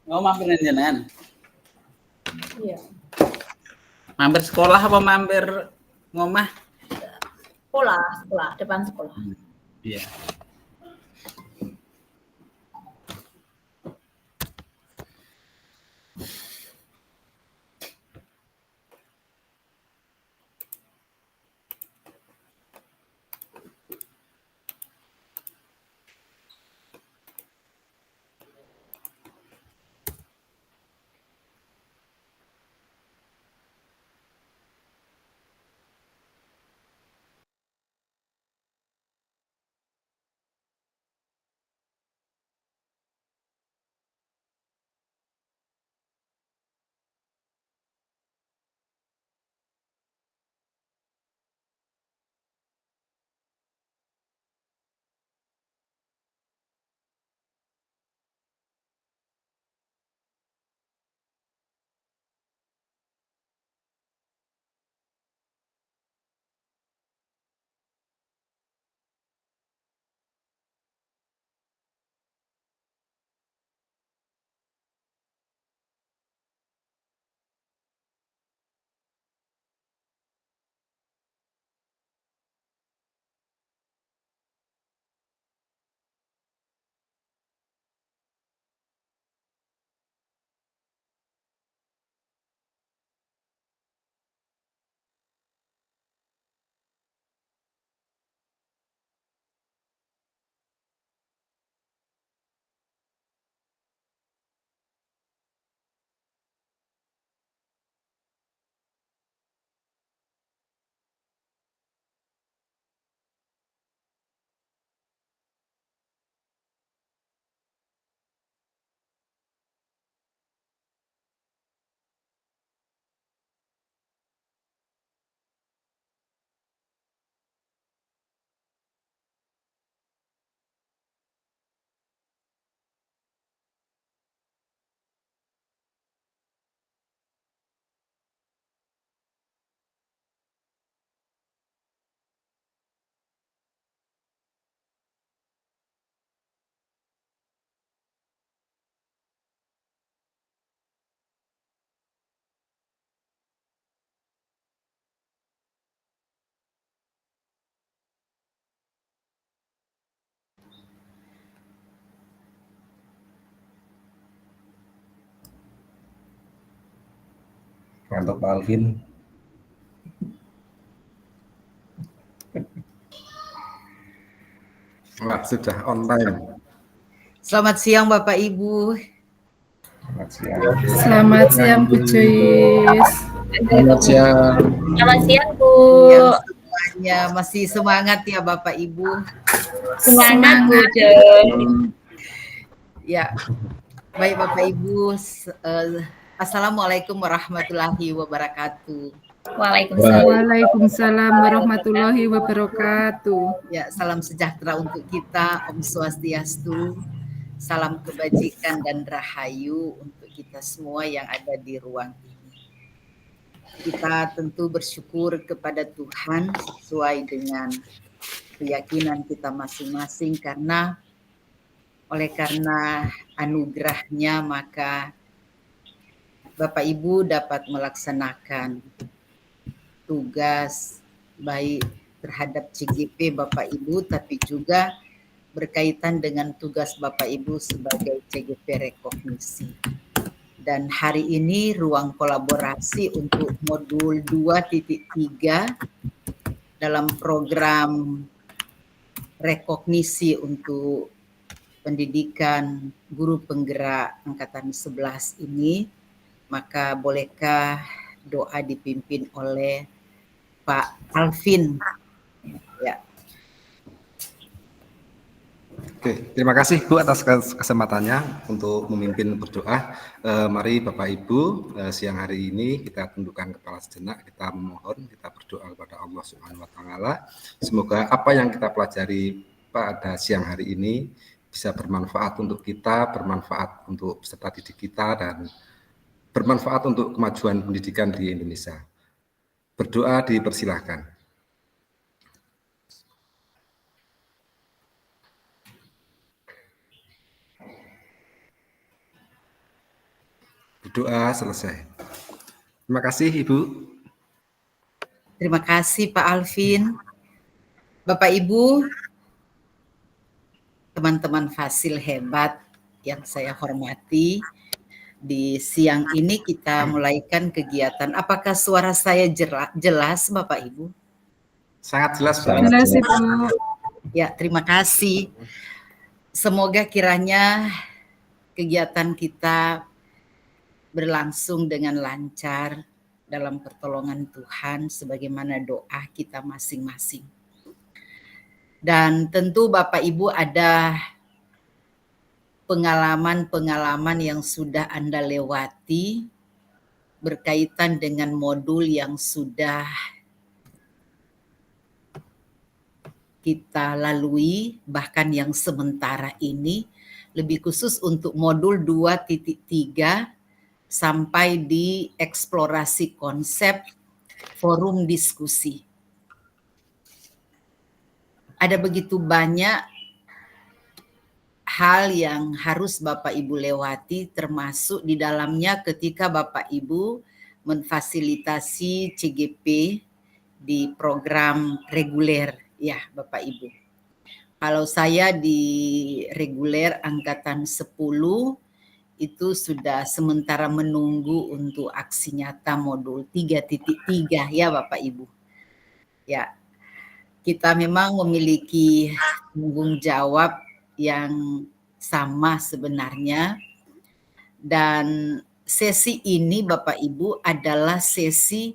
Oh, mampir jenengan. Iya. Mampir sekolah apa mampir ngomah? Sekolah, depan sekolah. Iya. Untuk Pak Alvin. Sudah online. Selamat siang Bapak Ibu. Selamat siang. Selamat siang Bu Joyce. Selamat siang. Selamat siang Bu. Yang semuanya masih semangat ya Bapak Ibu. Semangat Bu Joyce. Ya, baik Bapak Ibu. Assalamualaikum warahmatullahi wabarakatuh. Waalaikumsalam warahmatullahi wabarakatuh. Ya, salam sejahtera untuk kita, Om Swastiastu. Salam kebajikan dan rahayu untuk kita semua yang ada di ruang ini. Kita tentu bersyukur kepada Tuhan sesuai dengan keyakinan kita masing-masing karena oleh karena anugerahnya maka Bapak Ibu dapat melaksanakan tugas baik terhadap CGP Bapak Ibu tapi juga berkaitan dengan tugas Bapak Ibu sebagai CGP rekognisi. Dan hari ini ruang kolaborasi untuk modul 2.3 dalam program rekognisi untuk pendidikan guru penggerak angkatan 11 ini, maka bolehkah doa dipimpin oleh Pak Alvin? Ya. Oke, terima kasih Bu atas kesempatannya untuk memimpin berdoa. Mari Bapak Ibu, siang hari ini kita tundukkan kepala sejenak, kita memohon, kita berdoa kepada Allah Subhanahu wa taala. Semoga apa yang kita pelajari pada siang hari ini bisa bermanfaat untuk kita, bermanfaat untuk peserta didik kita dan bermanfaat untuk kemajuan pendidikan di Indonesia. Berdoa dipersilahkan. berdoa selesai. Terima kasih Ibu. Terima kasih Pak Alvin. Bapak Ibu, teman-teman Fasil hebat yang saya hormati, di siang ini kita mulaikan kegiatan. Apakah suara saya jelas Bapak Ibu? Sangat jelas, Bu. Sangat Jelas jelas. Ibu. Ya, terima kasih. Semoga kiranya kegiatan kita berlangsung dengan lancar dalam pertolongan Tuhan sebagaimana doa kita masing-masing. Dan tentu Bapak Ibu ada pengalaman-pengalaman yang sudah Anda lewati berkaitan dengan modul yang sudah kita lalui, bahkan yang sementara ini, lebih khusus untuk modul 2.3 sampai di eksplorasi konsep forum diskusi. Ada begitu banyak hal yang harus Bapak Ibu lewati, termasuk di dalamnya ketika Bapak Ibu memfasilitasi CGP di program reguler, ya Bapak Ibu. Kalau saya di reguler angkatan 10, itu sudah sementara menunggu untuk aksi nyata modul 3.3 ya Bapak Ibu. Ya, kita memang memiliki tanggung jawab yang sama sebenarnya, dan sesi ini Bapak Ibu adalah sesi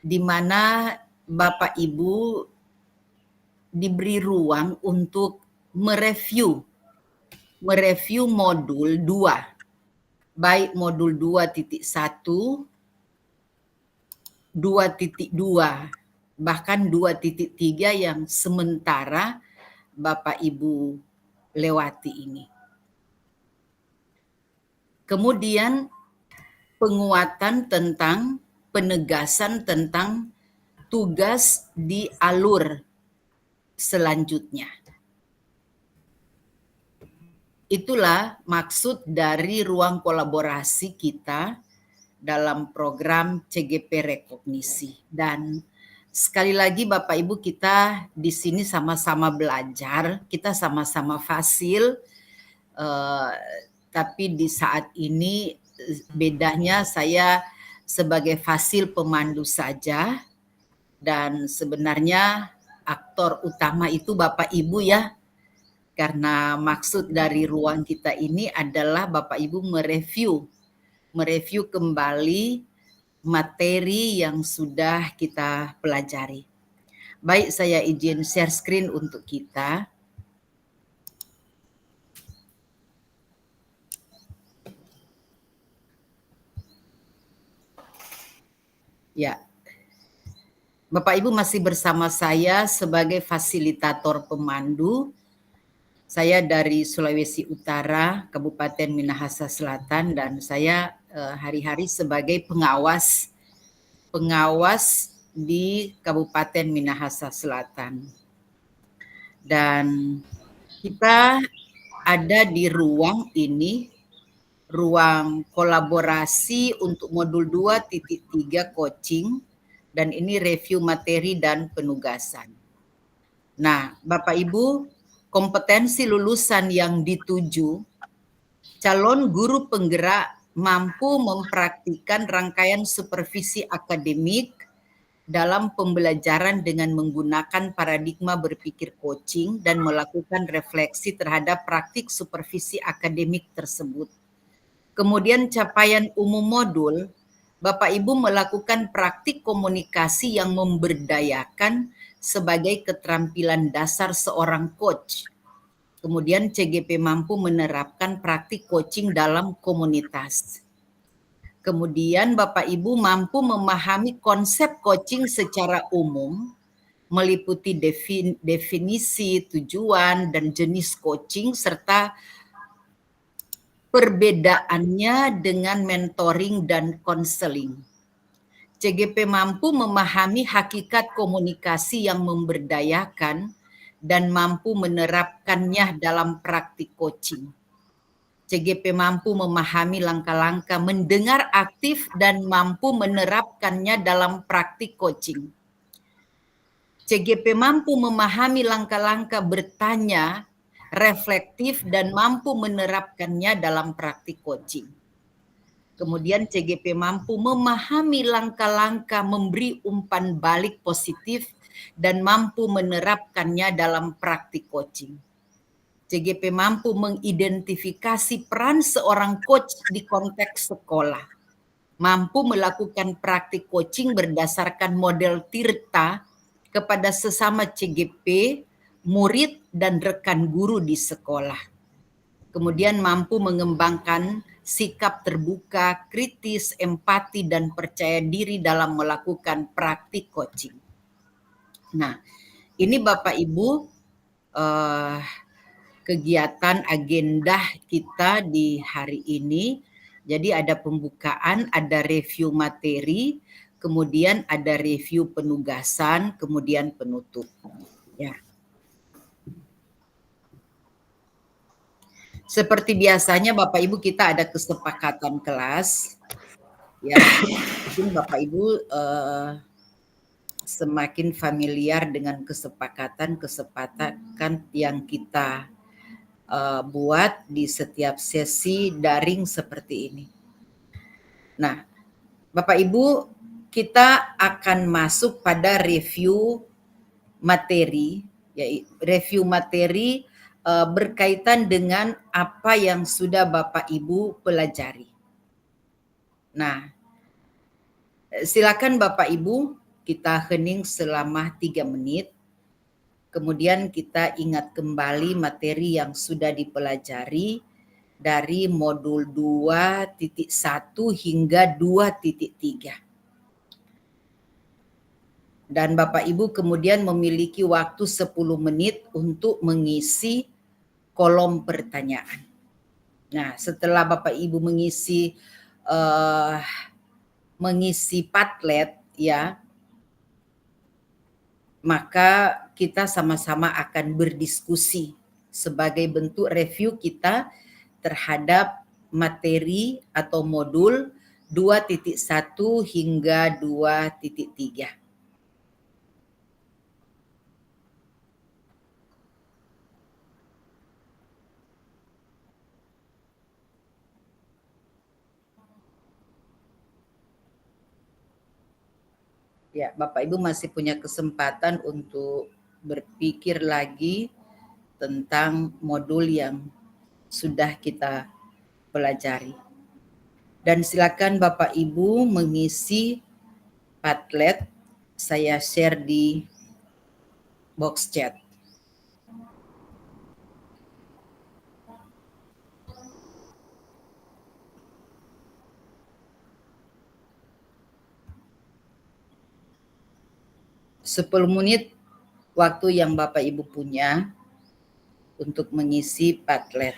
di mana Bapak Ibu diberi ruang untuk mereview modul 2. Baik modul 2.1, 2.2, bahkan 2.3 yang sementara Bapak Ibu lewati ini. Kemudian penguatan tentang penegasan tentang tugas di alur selanjutnya. Itulah maksud dari ruang kolaborasi kita dalam program CGP Rekognisi. Dan sekali lagi Bapak Ibu, kita di sini sama-sama belajar, kita sama-sama fasil, tapi di saat ini bedanya saya sebagai fasil pemandu saja, dan sebenarnya aktor utama itu Bapak Ibu ya. Karena maksud dari ruang kita ini adalah Bapak Ibu mereview kembali materi yang sudah kita pelajari. Baik, saya izin share screen untuk kita. Ya, Bapak Ibu masih bersama saya sebagai fasilitator pemandu. Saya dari Sulawesi Utara, Kabupaten Minahasa Selatan, dan saya hari-hari sebagai pengawas di Kabupaten Minahasa Selatan. Dan kita ada di ruang ini, ruang kolaborasi untuk modul 2.3 coaching, dan ini review materi dan penugasan. Nah, Bapak Ibu, kompetensi lulusan yang dituju, calon guru penggerak mampu mempraktikkan rangkaian supervisi akademik dalam pembelajaran dengan menggunakan paradigma berpikir coaching dan melakukan refleksi terhadap praktik supervisi akademik tersebut. Kemudian capaian umum modul, Bapak Ibu melakukan praktik komunikasi yang memberdayakan sebagai keterampilan dasar seorang coach. Kemudian CGP mampu menerapkan praktik coaching dalam komunitas. Kemudian Bapak Ibu mampu memahami konsep coaching secara umum, meliputi definisi, tujuan, dan jenis coaching, serta perbedaannya dengan mentoring dan konseling. CGP mampu memahami hakikat komunikasi yang memberdayakan dan mampu menerapkannya dalam praktik coaching. CGP mampu memahami langkah-langkah, mendengar aktif dan mampu menerapkannya dalam praktik coaching. CGP mampu memahami langkah-langkah, bertanya, reflektif dan mampu menerapkannya dalam praktik coaching. Kemudian CGP mampu memahami langkah-langkah, memberi umpan balik positif dan mampu menerapkannya dalam praktik coaching. CGP mampu mengidentifikasi peran seorang coach di konteks sekolah, mampu melakukan praktik coaching berdasarkan model Tirta kepada sesama CGP, murid, dan rekan guru di sekolah. Kemudian mampu mengembangkan sikap terbuka, kritis, empati, dan percaya diri dalam melakukan praktik coaching. Nah, ini Bapak Ibu kegiatan agenda kita di hari ini. Jadi ada pembukaan, ada review materi, kemudian ada review penugasan, kemudian penutup. Ya. Seperti biasanya Bapak Ibu kita ada kesepakatan kelas. Ya, mungkin Bapak Ibu semakin familiar dengan kesepakatan yang kita buat di setiap sesi daring seperti ini. Nah, Bapak Ibu, kita akan masuk pada review materi, ya, review materi berkaitan dengan apa yang sudah Bapak Ibu pelajari. Nah, silakan Bapak Ibu kita hening selama 3 menit. Kemudian kita ingat kembali materi yang sudah dipelajari dari modul 2.1 hingga 2.3. Dan Bapak Ibu kemudian memiliki waktu 10 menit untuk mengisi kolom pertanyaan. Nah, setelah Bapak Ibu mengisi Padlet, ya, maka kita sama-sama akan berdiskusi sebagai bentuk review kita terhadap materi atau modul 2.1 hingga 2.3. Ya, Bapak Ibu masih punya kesempatan untuk berpikir lagi tentang modul yang sudah kita pelajari. Dan silakan Bapak Ibu mengisi Padlet, saya share di box chat. Sepuluh menit waktu yang Bapak Ibu punya untuk mengisi Padlet.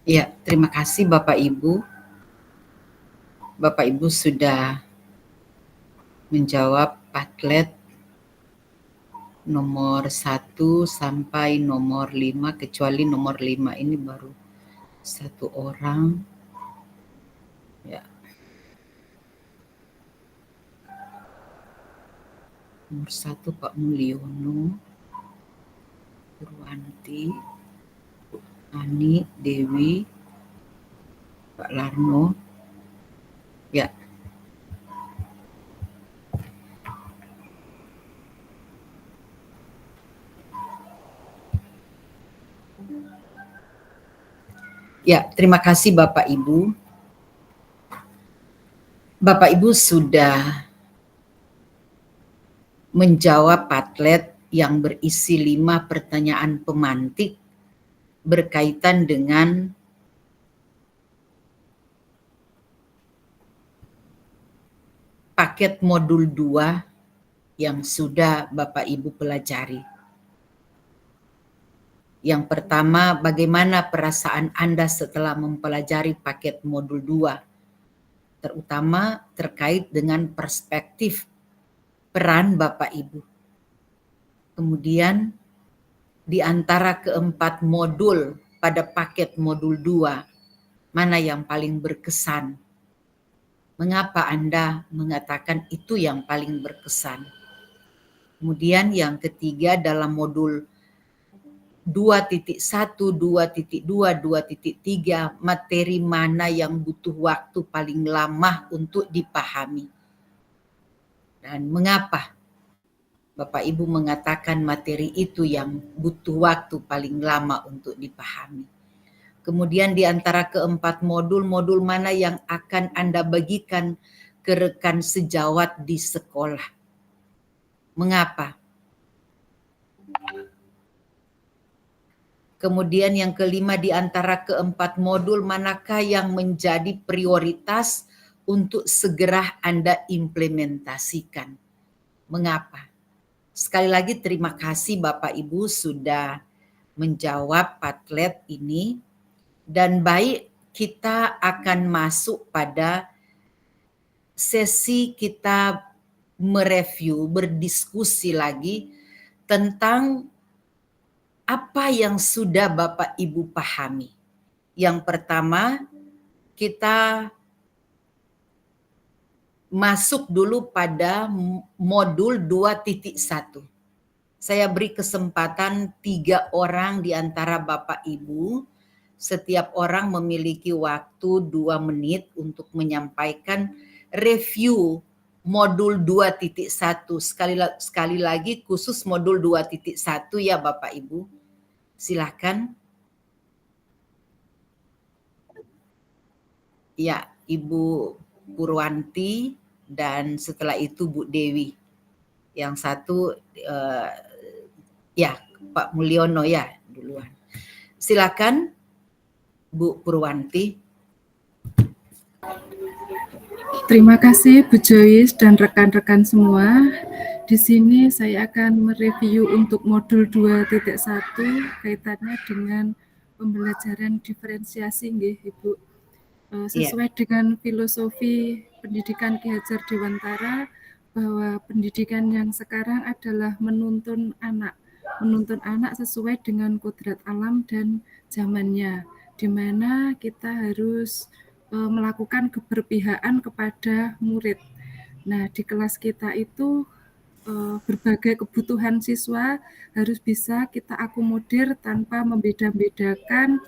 Ya, terima kasih Bapak Ibu. Bapak Ibu sudah menjawab Padlet nomor 1 sampai nomor 5, kecuali nomor 5 ini baru satu orang. Ya. Nomor 1 Pak Mulyono, Purwanti, Ani, Dewi, Pak Larno. Ya. Ya, terima kasih Bapak Ibu. Bapak Ibu sudah menjawab Padlet yang berisi 5 pertanyaan pemantik berkaitan dengan paket modul 2 yang sudah Bapak Ibu pelajari. Yang pertama, bagaimana perasaan Anda setelah mempelajari paket modul 2, terutama terkait dengan perspektif peran Bapak Ibu. Kemudian, di antara keempat modul pada paket modul 2, mana yang paling berkesan? Mengapa Anda mengatakan itu yang paling berkesan? Kemudian yang ketiga, dalam modul 2.1, 2.2, 2.3, materi mana yang butuh waktu paling lama untuk dipahami? Dan mengapa Bapak Ibu mengatakan materi itu yang butuh waktu paling lama untuk dipahami? Kemudian di antara keempat modul mana yang akan Anda bagikan ke rekan sejawat di sekolah? Mengapa? Kemudian yang kelima, di antara keempat modul manakah yang menjadi prioritas untuk segera Anda implementasikan? Mengapa? Sekali lagi terima kasih Bapak Ibu sudah menjawab Padlet ini, dan baik kita akan masuk pada sesi kita mereview, berdiskusi lagi tentang apa yang sudah Bapak Ibu pahami. Yang pertama, kita masuk dulu pada modul 2.1. Saya beri kesempatan 3 orang di antara Bapak Ibu. Setiap orang memiliki waktu 2 menit untuk menyampaikan review modul 2.1. Sekali lagi khusus modul 2.1 ya Bapak Ibu. Silakan. Ya, Ibu Purwanti, dan setelah itu Bu Dewi. Yang satu ya Pak Mulyono ya duluan. Silakan Bu Purwanti. Terima kasih Bu Joyce dan rekan-rekan semua. Di sini saya akan mereview untuk modul 2.1 kaitannya dengan pembelajaran diferensiasi nggih Ibu. Sesuai dengan filosofi pendidikan Ki Hajar Dewantara, bahwa pendidikan yang sekarang adalah menuntun anak sesuai dengan kodrat alam dan zamannya, di mana kita harus melakukan keberpihakan kepada murid. Nah, di kelas kita itu berbagai kebutuhan siswa harus bisa kita akomodir tanpa membeda-bedakan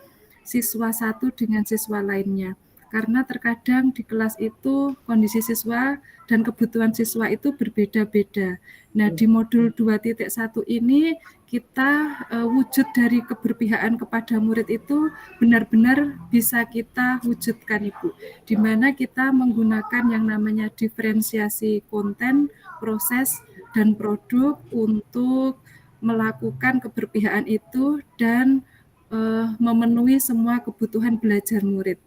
siswa satu dengan siswa lainnya. Karena terkadang di kelas itu kondisi siswa dan kebutuhan siswa itu berbeda-beda. Nah, di modul 2.1 ini kita wujud dari keberpihakan kepada murid itu benar-benar bisa kita wujudkan Ibu. Di mana kita menggunakan yang namanya diferensiasi konten, proses, dan produk untuk melakukan keberpihakan itu dan memenuhi semua kebutuhan belajar murid.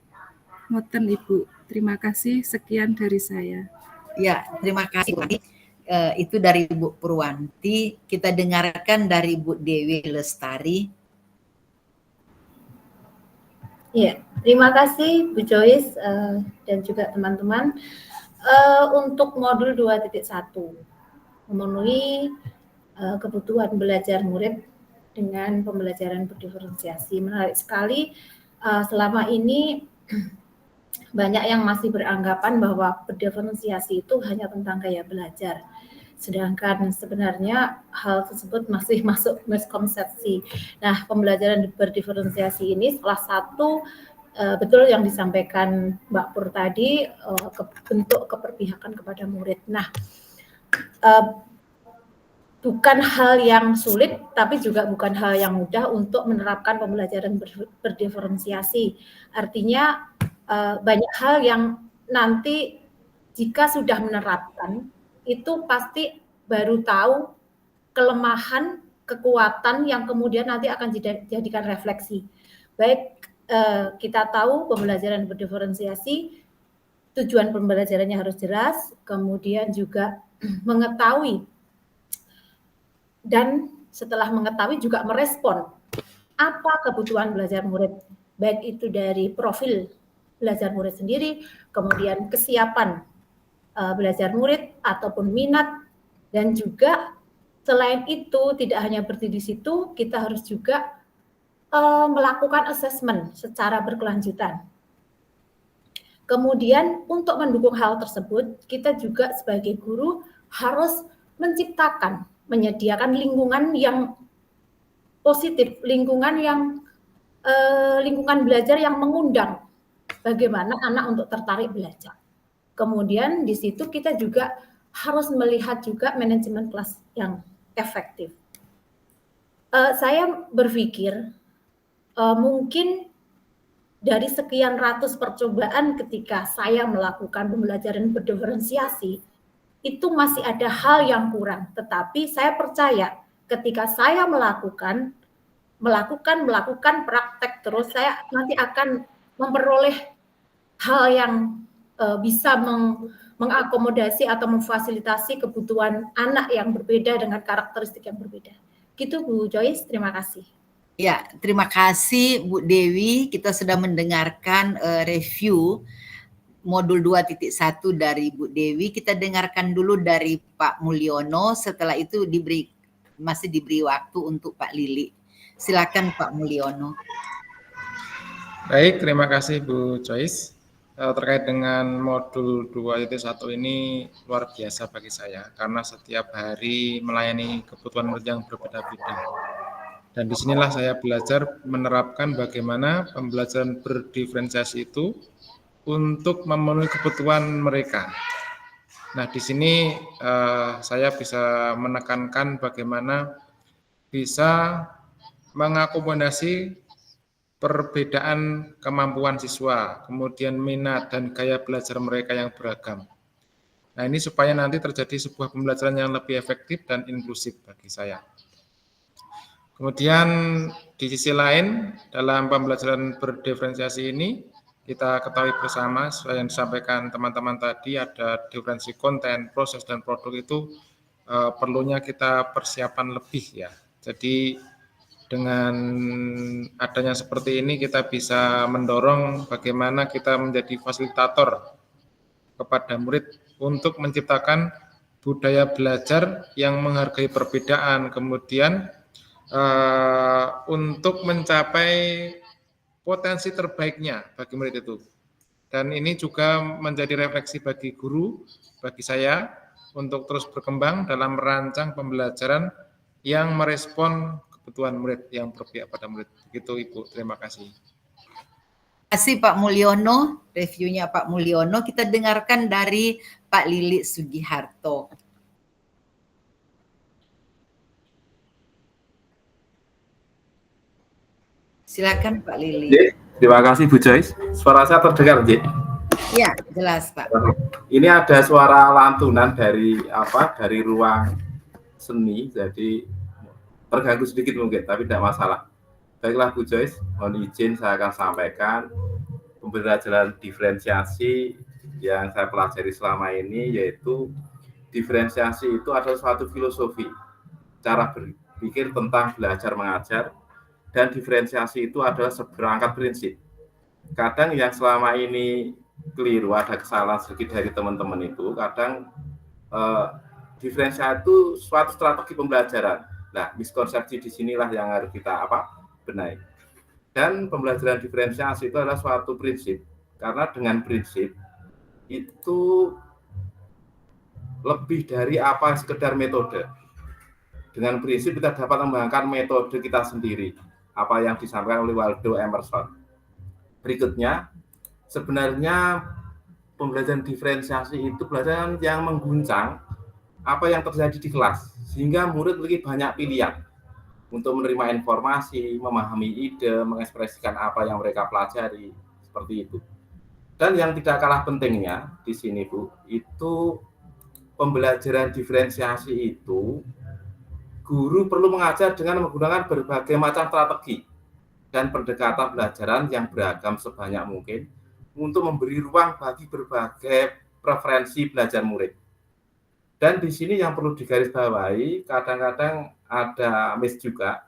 Ngoten Ibu, terima kasih, sekian dari saya. Ya, terima kasih Bu. Itu dari Bu Purwanti. Kita dengarkan dari Bu Dewi Lestari. Iya, terima kasih Bu Joyce dan juga teman-teman. Untuk modul 2.1 memenuhi kebutuhan belajar murid dengan pembelajaran berdiferensiasi. Menarik sekali, selama ini banyak yang masih beranggapan bahwa berdiferensiasi itu hanya tentang gaya belajar. Sedangkan sebenarnya hal tersebut masih masuk miskonsepsi. Nah, pembelajaran berdiferensiasi ini salah satu betul yang disampaikan Mbak Pur tadi, bentuk keperpihakan kepada murid. Nah, bukan hal yang sulit, tapi juga bukan hal yang mudah untuk menerapkan pembelajaran berdiferensiasi. Artinya banyak hal yang nanti jika sudah menerapkan, itu pasti baru tahu kelemahan, kekuatan yang kemudian nanti akan dijadikan refleksi. Baik, kita tahu pembelajaran berdiferensiasi, tujuan pembelajarannya harus jelas, kemudian juga mengetahui, dan setelah mengetahui juga merespon apa kebutuhan belajar murid, baik itu dari profil belajar murid sendiri, kemudian kesiapan belajar murid ataupun minat, dan juga selain itu tidak hanya berdiri di situ, kita harus juga melakukan assessment secara berkelanjutan. Kemudian untuk mendukung hal tersebut, kita juga sebagai guru harus menciptakan, menyediakan lingkungan yang positif, lingkungan belajar yang mengundang bagaimana anak untuk tertarik belajar. Kemudian di situ kita juga harus melihat juga manajemen kelas yang efektif. Saya berpikir mungkin dari sekian ratus percobaan ketika saya melakukan pembelajaran berdiferensiasi, itu masih ada hal yang kurang. Tetapi saya percaya ketika saya melakukan praktek terus, saya nanti akan memperoleh hal yang bisa mengakomodasi atau memfasilitasi kebutuhan anak yang berbeda dengan karakteristik yang berbeda. Gitu Bu Joyce, terima kasih. Ya, terima kasih Bu Dewi. Kita sudah mendengarkan review modul 2.1 dari Bu Dewi. Kita dengarkan dulu dari Pak Mulyono. Setelah itu masih diberi waktu untuk Pak Lili. Silakan Pak Mulyono. Baik, terima kasih Bu Joyce. Terkait dengan modul 2.1 ini luar biasa bagi saya karena setiap hari melayani kebutuhan murid yang berbeda-beda. Dan disinilah saya belajar menerapkan bagaimana pembelajaran berdiferensiasi itu untuk memenuhi kebutuhan mereka. Nah, di sini saya bisa menekankan bagaimana bisa mengakomodasi perbedaan kemampuan siswa, kemudian minat dan gaya belajar mereka yang beragam. Nah, ini supaya nanti terjadi sebuah pembelajaran yang lebih efektif dan inklusif bagi saya. Kemudian di sisi lain, dalam pembelajaran berdiferensiasi ini, kita ketahui bersama, sesuai yang disampaikan teman-teman tadi, ada diferensi konten, proses, dan produk itu perlunya kita persiapan lebih ya. Jadi dengan adanya seperti ini, kita bisa mendorong bagaimana kita menjadi fasilitator kepada murid untuk menciptakan budaya belajar yang menghargai perbedaan, kemudian untuk mencapai potensi terbaiknya bagi murid itu. Dan ini juga menjadi refleksi bagi guru, bagi saya, untuk terus berkembang dalam merancang pembelajaran yang merespon kebutuhan murid, yang berpihak pada murid. Begitu Ibu, terima kasih. Terima kasih Pak Mulyono, reviewnya Pak Mulyono. Kita dengarkan dari Pak Lili Sugiharto. Silakan Pak Lili. Terima kasih Bu Joyce. Suara saya terdengar, J? Ya, jelas Pak. Ini ada suara lantunan dari ruang seni, jadi terganggu sedikit mungkin, tapi tidak masalah. Baiklah Bu Joyce, mohon izin saya akan sampaikan pembelajaran diferensiasi yang saya pelajari selama ini, yaitu diferensiasi itu adalah suatu filosofi, cara berpikir tentang belajar mengajar, dan diferensiasi itu adalah seperangkat prinsip kadang yang selama ini keliru, ada kesalahan sedikit dari teman-teman itu, kadang diferensiasi itu suatu strategi pembelajaran. Nah, miskonsepsi di sinilah yang harus kita benahi. Dan pembelajaran diferensiasi itu adalah suatu prinsip, karena dengan prinsip itu lebih dari apa sekedar metode. Dengan prinsip kita dapat mengembangkan metode kita sendiri, apa yang disampaikan oleh Waldo Emerson. Berikutnya, sebenarnya pembelajaran diferensiasi itu pembelajaran yang mengguncang apa yang terjadi di kelas, sehingga murid lebih banyak pilihan untuk menerima informasi, memahami ide, mengekspresikan apa yang mereka pelajari, seperti itu. Dan yang tidak kalah pentingnya di sini, Bu, itu pembelajaran diferensiasi itu guru perlu mengajar dengan menggunakan berbagai macam strategi dan pendekatan pembelajaran yang beragam sebanyak mungkin untuk memberi ruang bagi berbagai preferensi belajar murid. Dan di sini yang perlu digarisbawahi, kadang-kadang ada miss juga,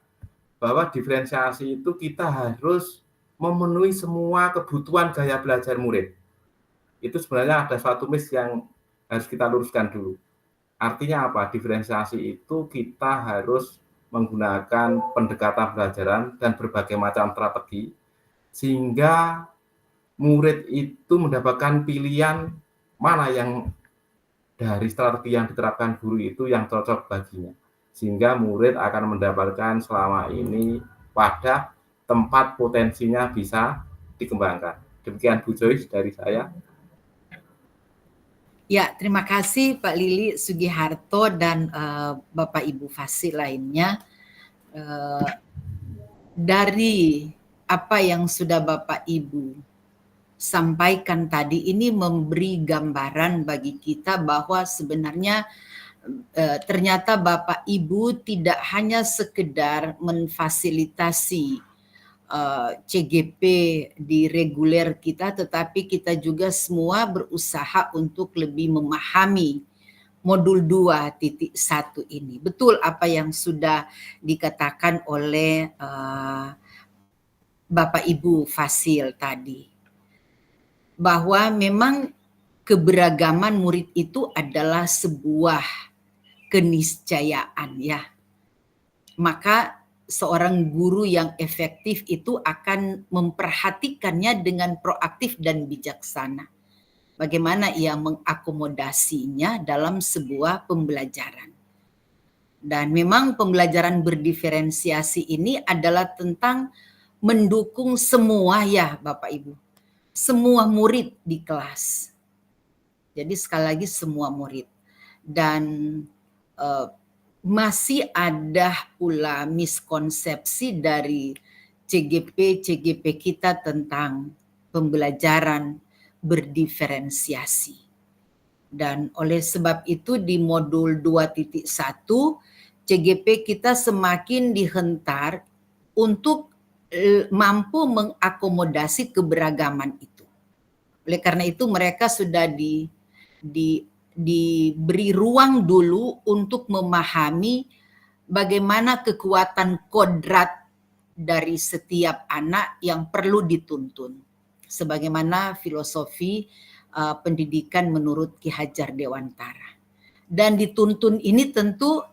bahwa diferensiasi itu kita harus memenuhi semua kebutuhan gaya belajar murid. Itu sebenarnya ada suatu miss yang harus kita luruskan dulu. Artinya apa? Diferensiasi itu kita harus menggunakan pendekatan pembelajaran dan berbagai macam strategi, sehingga murid itu mendapatkan pilihan mana yang dari strategi yang diterapkan guru itu yang cocok baginya, sehingga murid akan mendapatkan selama ini pada tempat potensinya bisa dikembangkan. Demikian Bu Joyce dari saya. Ya, terima kasih Pak Lili Sugiharto dan Bapak Ibu Fasil lainnya. Dari apa yang sudah Bapak Ibu sampaikan tadi, ini memberi gambaran bagi kita bahwa sebenarnya ternyata Bapak Ibu tidak hanya sekedar memfasilitasi CGP di reguler kita, tetapi kita juga semua berusaha untuk lebih memahami modul 2.1 ini. Betul apa yang sudah dikatakan oleh Bapak Ibu Fasil tadi, bahwa memang keberagaman murid itu adalah sebuah keniscayaan, ya. Maka seorang guru yang efektif itu akan memperhatikannya dengan proaktif dan bijaksana. Bagaimana ia mengakomodasinya dalam sebuah pembelajaran. Dan memang pembelajaran berdiferensiasi ini adalah tentang mendukung semua, ya Bapak Ibu, semua murid di kelas. Jadi sekali lagi semua murid. Dan masih ada pula miskonsepsi dari CGP kita tentang pembelajaran berdiferensiasi. Dan oleh sebab itu di modul 2.1 CGP kita semakin dihentar untuk mampu mengakomodasi keberagaman itu. Oleh karena itu mereka sudah diberi ruang dulu untuk memahami bagaimana kekuatan kodrat dari setiap anak yang perlu dituntun. Sebagaimana filosofi pendidikan menurut Ki Hajar Dewantara. Dan dituntun ini tentu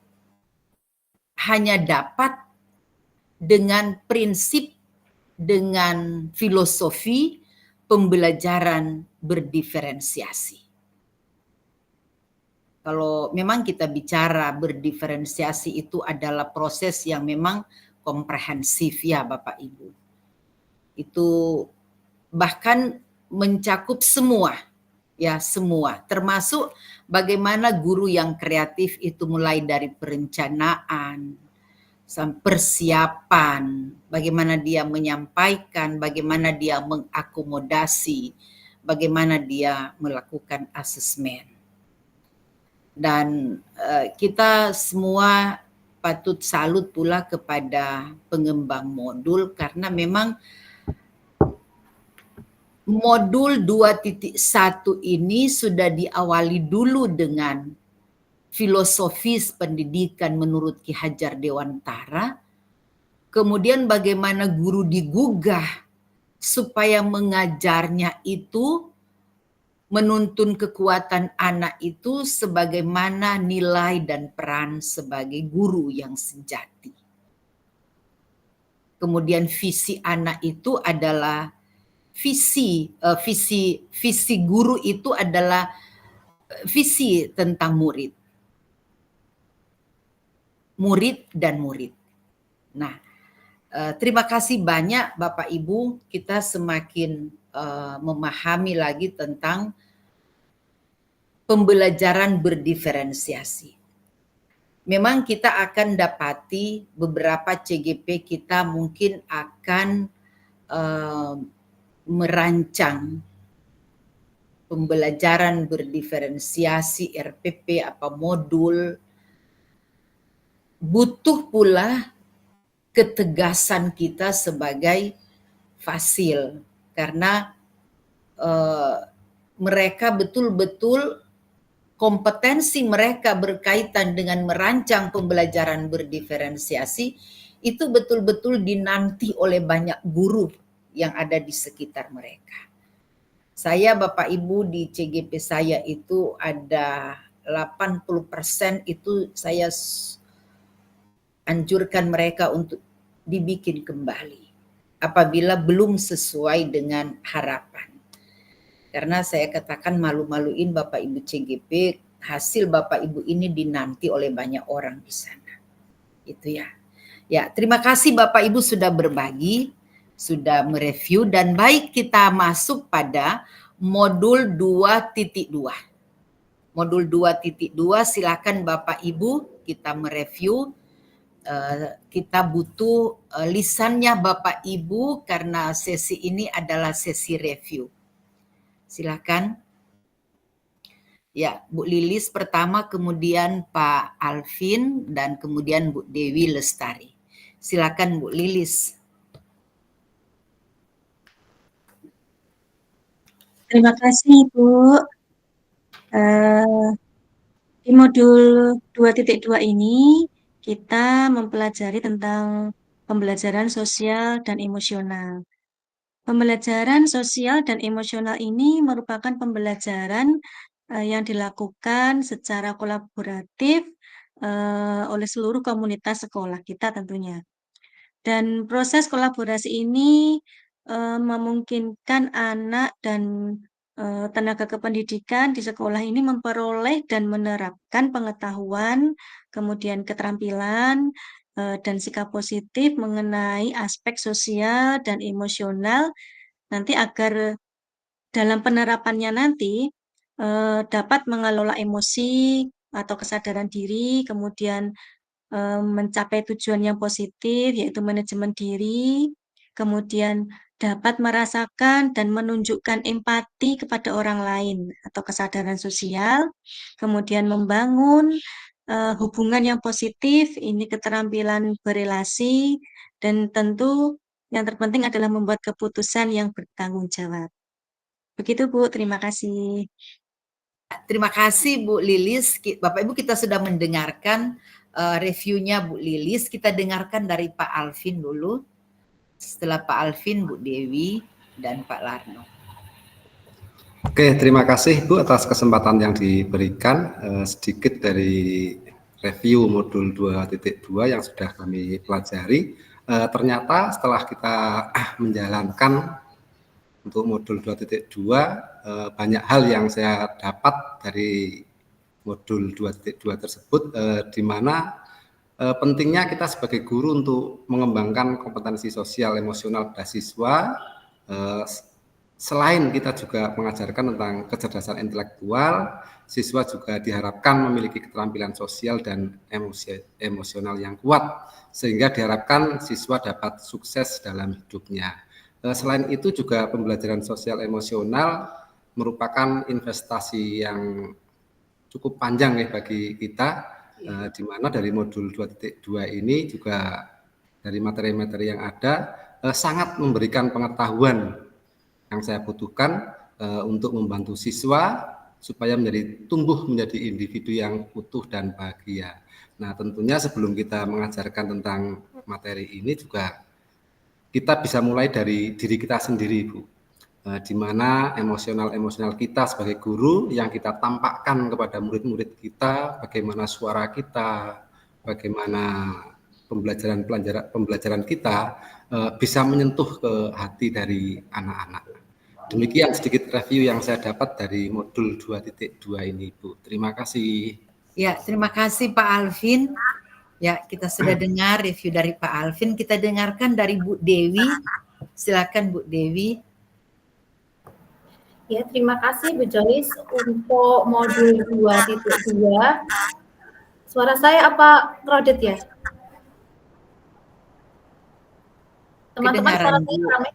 hanya dapat dengan prinsip, dengan filosofi pembelajaran berdiferensiasi. Kalau memang kita bicara berdiferensiasi itu adalah proses yang memang komprehensif, ya Bapak Ibu. Itu bahkan mencakup semua, ya semua, termasuk bagaimana guru yang kreatif itu mulai dari perencanaan, persiapan, bagaimana dia menyampaikan, bagaimana dia mengakomodasi, bagaimana dia melakukan asesmen. Dan kita semua patut salut pula kepada pengembang modul, karena memang modul 2.1 ini sudah diawali dulu dengan filosofis pendidikan menurut Ki Hajar Dewantara, kemudian bagaimana guru digugah supaya mengajarnya itu menuntun kekuatan anak itu sebagaimana nilai dan peran sebagai guru yang sejati. Kemudian visi anak itu adalah visi guru itu adalah visi tentang murid dan murid. Nah, terima kasih banyak Bapak Ibu, kita semakin memahami lagi tentang pembelajaran berdiferensiasi. Memang kita akan dapati beberapa CGP kita mungkin akan merancang pembelajaran berdiferensiasi RPP apa modul, butuh pula ketegasan kita sebagai fasil karena mereka betul-betul kompetensi mereka berkaitan dengan merancang pembelajaran berdiferensiasi itu betul-betul dinanti oleh banyak guru yang ada di sekitar mereka. Saya Bapak Ibu di CGP saya itu ada 80% itu saya anjurkan mereka untuk dibikin kembali apabila belum sesuai dengan harapan. Karena saya katakan malu-maluin Bapak Ibu CGP, hasil Bapak Ibu ini dinanti oleh banyak orang di sana. Itu ya. Ya, terima kasih Bapak Ibu sudah berbagi, sudah mereview, dan baik kita masuk pada modul 2.2. Modul 2.2 silakan Bapak Ibu kita mereview. Kita butuh lisannya Bapak Ibu karena sesi ini adalah sesi review. Silakan. Ya, Bu Lilis pertama, kemudian Pak Alvin, dan kemudian Bu Dewi Lestari. Silakan Bu Lilis. Terima kasih Bu. Di modul 2.2 ini kita mempelajari tentang pembelajaran sosial dan emosional. Pembelajaran sosial dan emosional ini merupakan pembelajaran yang dilakukan secara kolaboratif oleh seluruh komunitas sekolah kita tentunya. Dan proses kolaborasi ini memungkinkan anak dan tenaga kependidikan di sekolah ini memperoleh dan menerapkan pengetahuan, kemudian keterampilan, dan sikap positif mengenai aspek sosial dan emosional nanti agar dalam penerapannya nanti dapat mengelola emosi atau kesadaran diri, kemudian mencapai tujuan yang positif yaitu manajemen diri, kemudian dapat merasakan dan menunjukkan empati kepada orang lain atau kesadaran sosial, kemudian membangun hubungan yang positif, ini keterampilan berelasi, dan tentu yang terpenting adalah membuat keputusan yang bertanggung jawab. Begitu Bu, terima kasih. Terima kasih Bu Lilis. Bapak Ibu kita sudah mendengarkan reviewnya Bu Lilis. Kita dengarkan dari Pak Alvin dulu. Setelah Pak Alvin, Bu Dewi, dan Pak Larno. Oke, terima kasih Bu atas kesempatan yang diberikan. Sedikit dari review modul 2.2 yang sudah kami pelajari. Ternyata setelah kita menjalankan untuk modul 2.2, banyak hal yang saya dapat dari modul 2.2 tersebut, di mana pentingnya kita sebagai guru untuk mengembangkan kompetensi sosial emosional pada siswa. Selain kita juga mengajarkan tentang kecerdasan intelektual, siswa juga diharapkan memiliki keterampilan sosial dan emosional yang kuat, sehingga diharapkan siswa dapat sukses dalam hidupnya. Selain itu juga pembelajaran sosial emosional merupakan investasi yang cukup panjang ya bagi kita, di mana dari modul 2.2 ini juga dari materi-materi yang ada sangat memberikan pengetahuan yang saya butuhkan untuk membantu siswa supaya tumbuh menjadi individu yang utuh dan bahagia. Nah, tentunya sebelum kita mengajarkan tentang materi ini juga kita bisa mulai dari diri kita sendiri, Bu. Di mana emosional kita sebagai guru yang kita tampakkan kepada murid-murid kita, bagaimana suara kita, bagaimana pembelajaran kita bisa menyentuh ke hati dari anak-anak. Demikian sedikit review yang saya dapat dari modul 2.2 ini, Bu. Terima kasih. Ya, terima kasih Pak Alvin. Ya, kita sudah dengar review dari Pak Alvin. Kita dengarkan dari Bu Dewi. Silakan Bu Dewi. Ya, terima kasih Bu Joyce untuk modul 2.2. Suara saya apa kredit ya? Teman-teman suara saya ramai?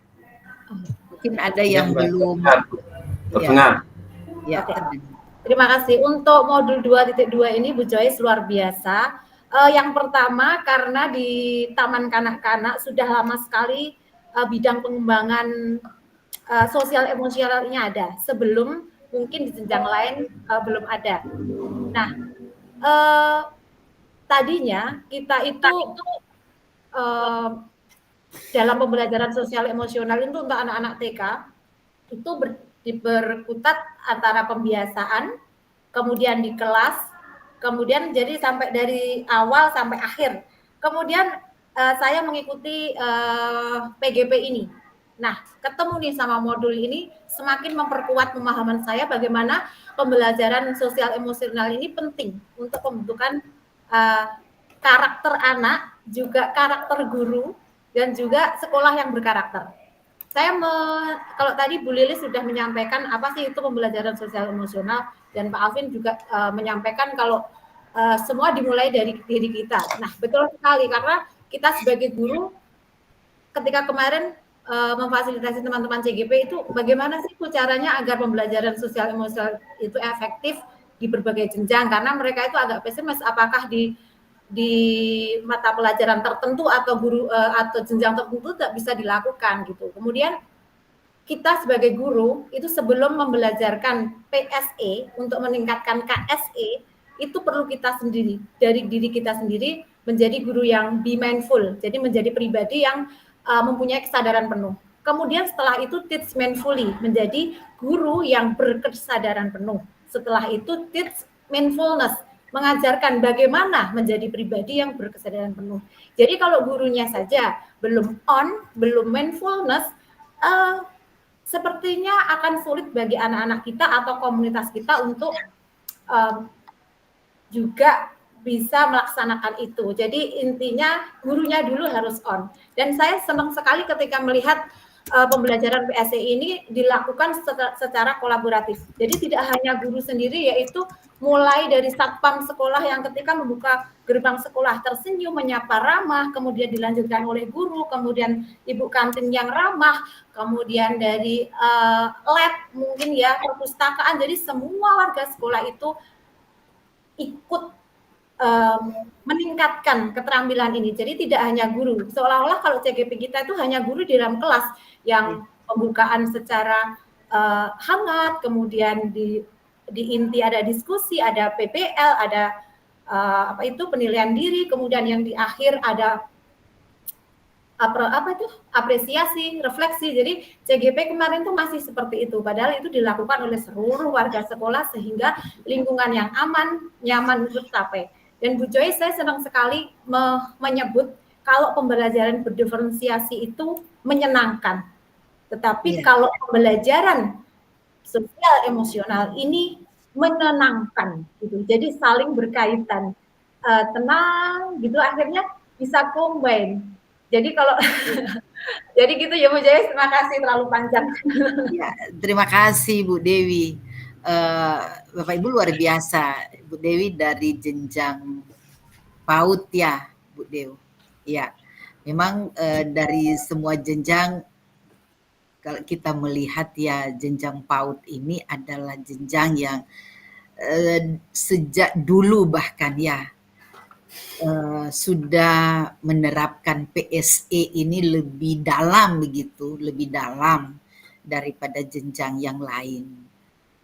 Mungkin ada yang belum terdengar. Ya, terima kasih. Untuk modul 2.2 ini Bu Joyce luar biasa. Yang pertama karena di Taman Kanak-Kanak sudah lama sekali bidang pengembangan sosial emosionalnya ada. Sebelum mungkin di jenjang lain belum ada. Nah, tadinya kita itu dalam pembelajaran sosial emosional itu untuk anak-anak TK itu berkutat antara pembiasaan, kemudian di kelas, kemudian jadi sampai dari awal sampai akhir. Kemudian saya mengikuti PGP ini. Nah, ketemu nih sama modul ini semakin memperkuat pemahaman saya bagaimana pembelajaran sosial emosional ini penting untuk pembentukan karakter anak, juga karakter guru, dan juga sekolah yang berkarakter. Kalau tadi Bu Lilis sudah menyampaikan apa sih itu pembelajaran sosial emosional, dan Pak Alvin juga menyampaikan kalau semua dimulai dari diri kita. Nah, betul sekali, karena kita sebagai guru ketika kemarin memfasilitasi teman-teman CGP itu bagaimana sih caranya agar pembelajaran sosial emosional itu efektif di berbagai jenjang, karena mereka itu agak pesimis apakah di mata pelajaran tertentu atau guru atau jenjang tertentu tidak bisa dilakukan gitu. Kemudian kita sebagai guru itu sebelum membelajarkan PSE untuk meningkatkan KSE itu perlu kita sendiri, dari diri kita sendiri menjadi guru yang be mindful, jadi menjadi pribadi yang mempunyai kesadaran penuh. Kemudian setelah itu teach mindfully, menjadi guru yang berkesadaran penuh. Setelah itu teach mindfulness, mengajarkan bagaimana menjadi pribadi yang berkesadaran penuh. Jadi kalau gurunya saja belum on, belum mindfulness, sepertinya akan sulit bagi anak-anak kita atau komunitas kita untuk juga bisa melaksanakan itu. Jadi intinya gurunya dulu harus on. Dan saya senang sekali ketika melihat pembelajaran PSE ini dilakukan secara kolaboratif. Jadi tidak hanya guru sendiri, yaitu mulai dari satpam sekolah yang ketika membuka gerbang sekolah tersenyum, menyapa ramah, kemudian dilanjutkan oleh guru, kemudian ibu kantin yang ramah, kemudian dari lab mungkin ya, perpustakaan. Jadi semua warga sekolah itu ikut meningkatkan keterampilan ini. Jadi tidak hanya guru, seolah-olah kalau CGP kita itu hanya guru di dalam kelas yang pembukaan secara hangat, kemudian di inti ada diskusi, ada PPL, ada penilaian diri, kemudian yang di akhir ada apresiasi, refleksi. Jadi CGP kemarin tuh masih seperti itu, padahal itu dilakukan oleh seluruh warga sekolah sehingga lingkungan yang aman, nyaman untuk tercapai. Dan Bu Joyce, saya senang sekali menyebut kalau pembelajaran berdiferensiasi itu menyenangkan. Tetapi kalau pembelajaran sosial emosional ini menenangkan gitu. Jadi saling berkaitan. Tenang gitu, akhirnya bisa combine. Jadi kalau jadi gitu ya Bu Joyce, terima kasih terlalu panjang. Ya, terima kasih Bu Dewi. Bapak Ibu luar biasa, Bu Dewi dari jenjang PAUD ya, Bu Dewi. Ya, memang dari semua jenjang kalau kita melihat ya jenjang PAUD ini adalah jenjang yang sejak dulu bahkan ya sudah menerapkan PSE ini lebih dalam begitu, lebih dalam daripada jenjang yang lain.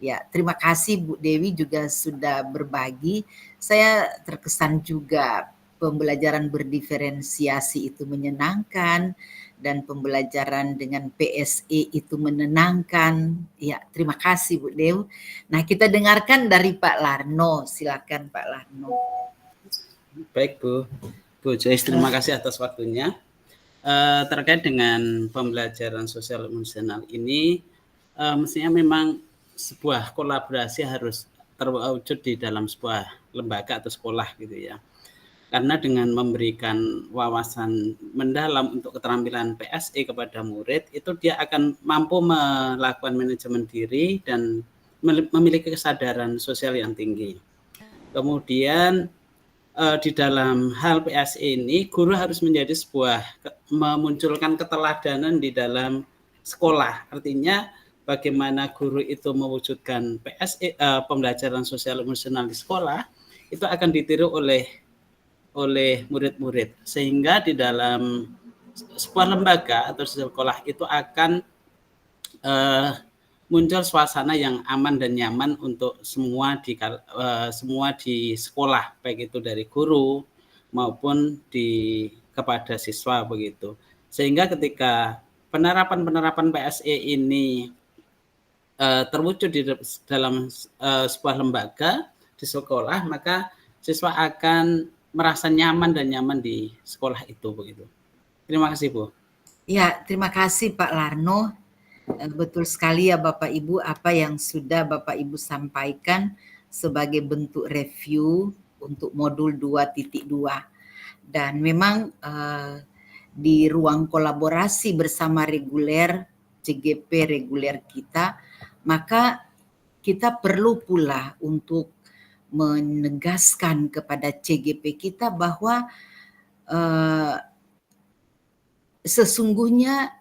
Ya, terima kasih Bu Dewi juga sudah berbagi. Saya terkesan juga pembelajaran berdiferensiasi itu menyenangkan dan pembelajaran dengan PSE itu menenangkan. Ya, terima kasih Bu Dew. Nah, kita dengarkan dari Pak Larno. Silakan Pak Larno. Baik Bu Joyce, terima kasih atas waktunya. Terkait dengan pembelajaran sosial emosional ini, mestinya memang sebuah kolaborasi harus terwujud di dalam sebuah lembaga atau sekolah gitu ya. Karena dengan memberikan wawasan mendalam untuk keterampilan PSE kepada murid, itu dia akan mampu melakukan manajemen diri dan memiliki kesadaran sosial yang tinggi. Kemudian di dalam hal PSE ini, guru harus menjadi memunculkan keteladanan di dalam sekolah. Artinya bagaimana guru itu mewujudkan PSE, pembelajaran sosial emosional di sekolah, itu akan ditiru oleh murid-murid, sehingga di dalam sebuah lembaga atau sekolah itu akan muncul suasana yang aman dan nyaman untuk semua di sekolah, baik itu dari guru maupun kepada siswa begitu. Sehingga ketika penerapan PSE ini terwujud di dalam sebuah lembaga di sekolah, maka siswa akan merasa nyaman di sekolah itu begitu. Terima kasih Bu. Ya, terima kasih Pak Larno. Betul sekali ya Bapak Ibu, apa yang sudah Bapak Ibu sampaikan sebagai bentuk review untuk modul 2.2. Dan memang di ruang kolaborasi bersama reguler, CGP reguler kita, maka kita perlu pula untuk menegaskan kepada CGP kita bahwa sesungguhnya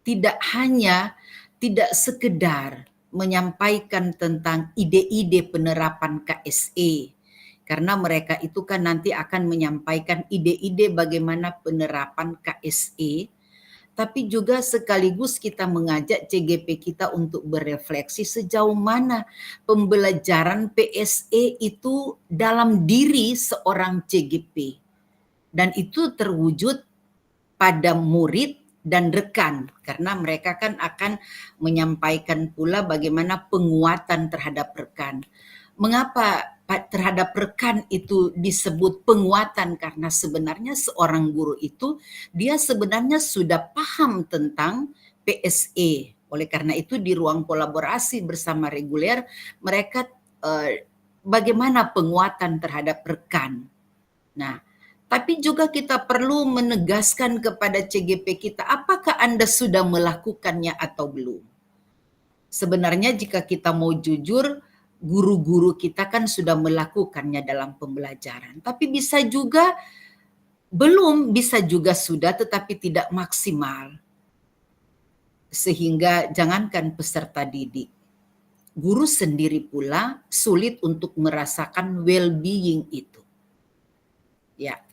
tidak sekedar menyampaikan tentang ide-ide penerapan KSE, karena mereka itu kan nanti akan menyampaikan ide-ide bagaimana penerapan KSE, tapi juga sekaligus kita mengajak CGP kita untuk berefleksi sejauh mana pembelajaran PSE itu dalam diri seorang CGP. Dan itu terwujud pada murid dan rekan, karena mereka kan akan menyampaikan pula bagaimana penguatan terhadap rekan. Mengapa terhadap rekan itu disebut penguatan? Karena sebenarnya seorang guru itu dia sebenarnya sudah paham tentang PSE. Oleh karena itu di ruang kolaborasi bersama reguler mereka bagaimana penguatan terhadap rekan. Nah, tapi juga kita perlu menegaskan kepada CGP kita, apakah Anda sudah melakukannya atau belum? Sebenarnya jika kita mau jujur, guru-guru kita kan sudah melakukannya dalam pembelajaran. Tapi bisa juga belum, bisa juga sudah tetapi tidak maksimal. Sehingga jangankan peserta didik, guru sendiri pula sulit untuk merasakan well-being itu. Ya.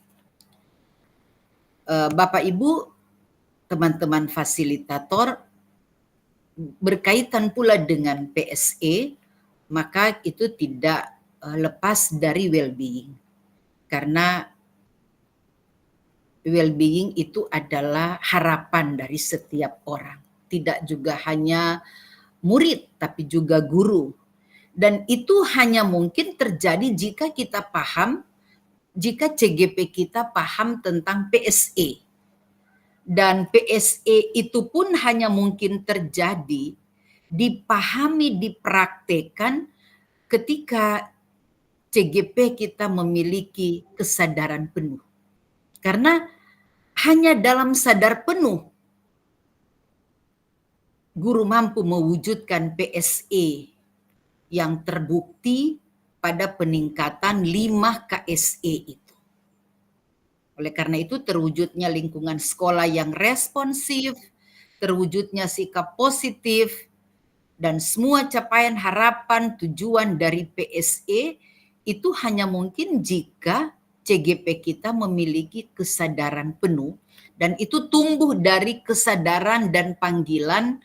Bapak Ibu, teman-teman fasilitator, berkaitan pula dengan PSE, maka itu tidak lepas dari well-being. Karena well-being itu adalah harapan dari setiap orang. Tidak juga hanya murid, tapi juga guru. Dan itu hanya mungkin terjadi jika kita paham, jika CGP kita paham tentang PSE. Dan PSE itu pun hanya mungkin terjadi, dipahami, dipraktekan ketika CGP kita memiliki kesadaran penuh. Karena hanya dalam sadar penuh, guru mampu mewujudkan PSE yang terbukti pada peningkatan 5 KSE itu. Oleh karena itu terwujudnya lingkungan sekolah yang responsif, terwujudnya sikap positif, dan semua capaian harapan tujuan dari PSE itu hanya mungkin jika CGP kita memiliki kesadaran penuh, dan itu tumbuh dari kesadaran dan panggilan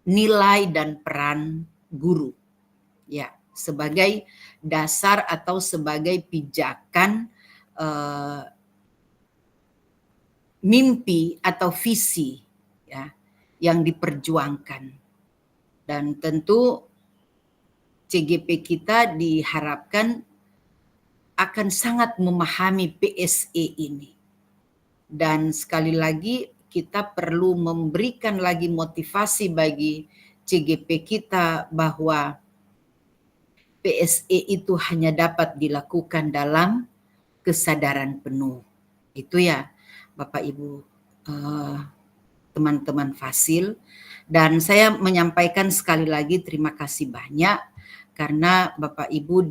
nilai dan peran guru. Ya, sebagai dasar atau sebagai pijakan mimpi atau visi ya yang diperjuangkan. Dan tentu CGP kita diharapkan akan sangat memahami PSE ini. Dan sekali lagi kita perlu memberikan lagi motivasi bagi CGP kita bahwa PSE itu hanya dapat dilakukan dalam kesadaran penuh. Itu ya Bapak Ibu teman-teman Fasil. Dan saya menyampaikan sekali lagi terima kasih banyak karena Bapak Ibu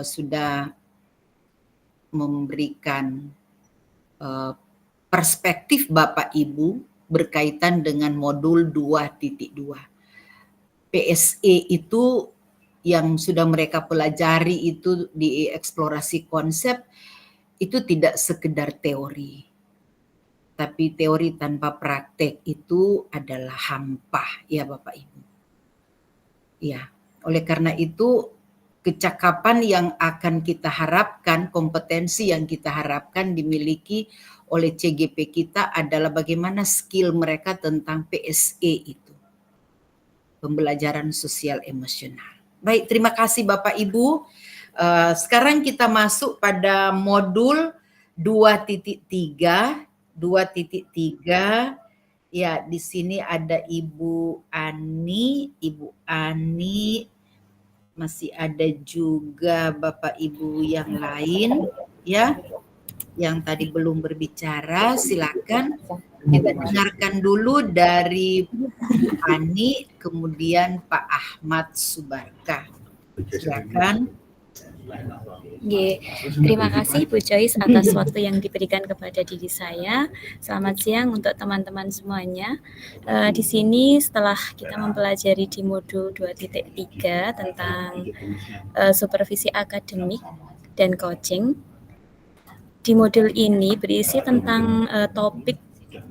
sudah memberikan perspektif Bapak Ibu berkaitan dengan modul 2.2. PSE itu yang sudah mereka pelajari itu di eksplorasi konsep itu tidak sekedar teori. Tapi teori tanpa praktek itu adalah hampa ya Bapak Ibu. Ya, oleh karena itu kecakapan yang akan kita harapkan, kompetensi yang kita harapkan dimiliki oleh CGP kita adalah bagaimana skill mereka tentang PSE itu. Pembelajaran sosial emosional. Baik, terima kasih Bapak Ibu. Sekarang kita masuk pada modul 2.3. 2.3. Ya, di sini ada Ibu Ani, masih ada juga Bapak Ibu yang lain ya yang tadi belum berbicara. Silakan kita dengarkan dulu dari Bu Ani, kemudian Pak Ahmad Subarka. Silakan. Terima kasih Bu Joyce atas waktu yang diberikan kepada diri saya. Selamat siang untuk teman-teman semuanya. Di sini setelah kita mempelajari di modul 2.3 tentang supervisi akademik dan coaching, di modul ini berisi tentang topik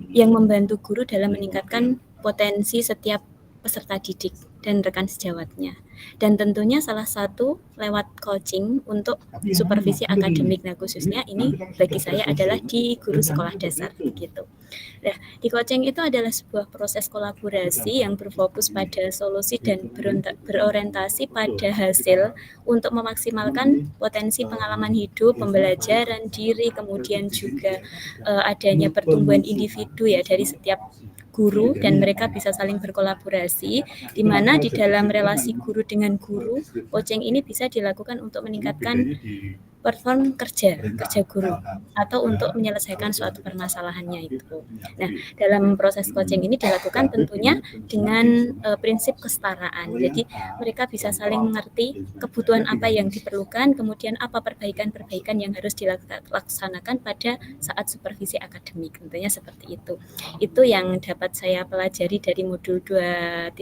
yang membantu guru dalam meningkatkan potensi setiap peserta didik dan rekan sejawatnya. Dan tentunya salah satu lewat coaching untuk supervisi akademik. Nah, khususnya ini bagi saya adalah di guru sekolah dasar gitu. Nah, di coaching itu adalah sebuah proses kolaborasi yang berfokus pada solusi dan berorientasi pada hasil untuk memaksimalkan potensi pengalaman hidup, pembelajaran diri, kemudian juga adanya pertumbuhan individu ya dari setiap guru, dan mereka bisa saling berkolaborasi, di mana di dalam relasi guru dengan guru, coaching ini bisa dilakukan untuk meningkatkan perform kerja guru atau untuk menyelesaikan suatu permasalahannya itu. Nah, dalam proses coaching ini dilakukan tentunya dengan prinsip kesetaraan. Jadi mereka bisa saling mengerti kebutuhan apa yang diperlukan, kemudian apa perbaikan-perbaikan yang harus dilaksanakan pada saat supervisi akademik. Tentunya seperti itu. Itu yang dapat saya pelajari dari modul 2.3.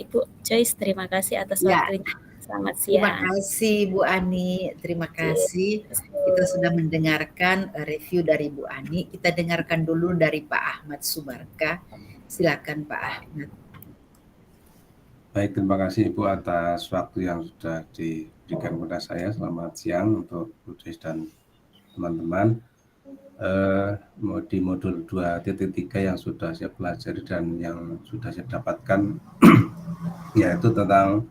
Ibu Joyce, terima kasih atas waktunya. Selamat siang. Terima kasih Bu Ani, terima kasih. Kita sudah mendengarkan review dari Bu Ani. Kita dengarkan dulu dari Pak Ahmad Subarka. Silakan Pak Ahmad. Baik, terima kasih Ibu atas waktu yang sudah diberikan kepada saya. Selamat siang untuk Bu Joyce dan teman-teman. Di modul 2.3 yang sudah saya pelajari dan yang sudah saya dapatkan yaitu tentang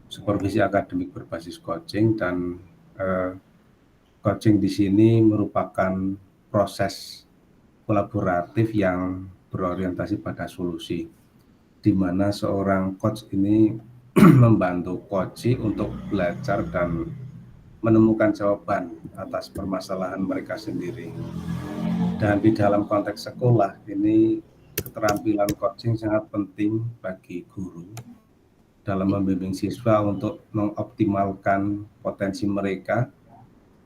supervisi akademik berbasis coaching, dan coaching di sini merupakan proses kolaboratif yang berorientasi pada solusi, di mana seorang coach ini membantu coachee untuk belajar dan menemukan jawaban atas permasalahan mereka sendiri. Dan di dalam konteks sekolah ini keterampilan coaching sangat penting bagi guru dalam membimbing siswa untuk mengoptimalkan potensi mereka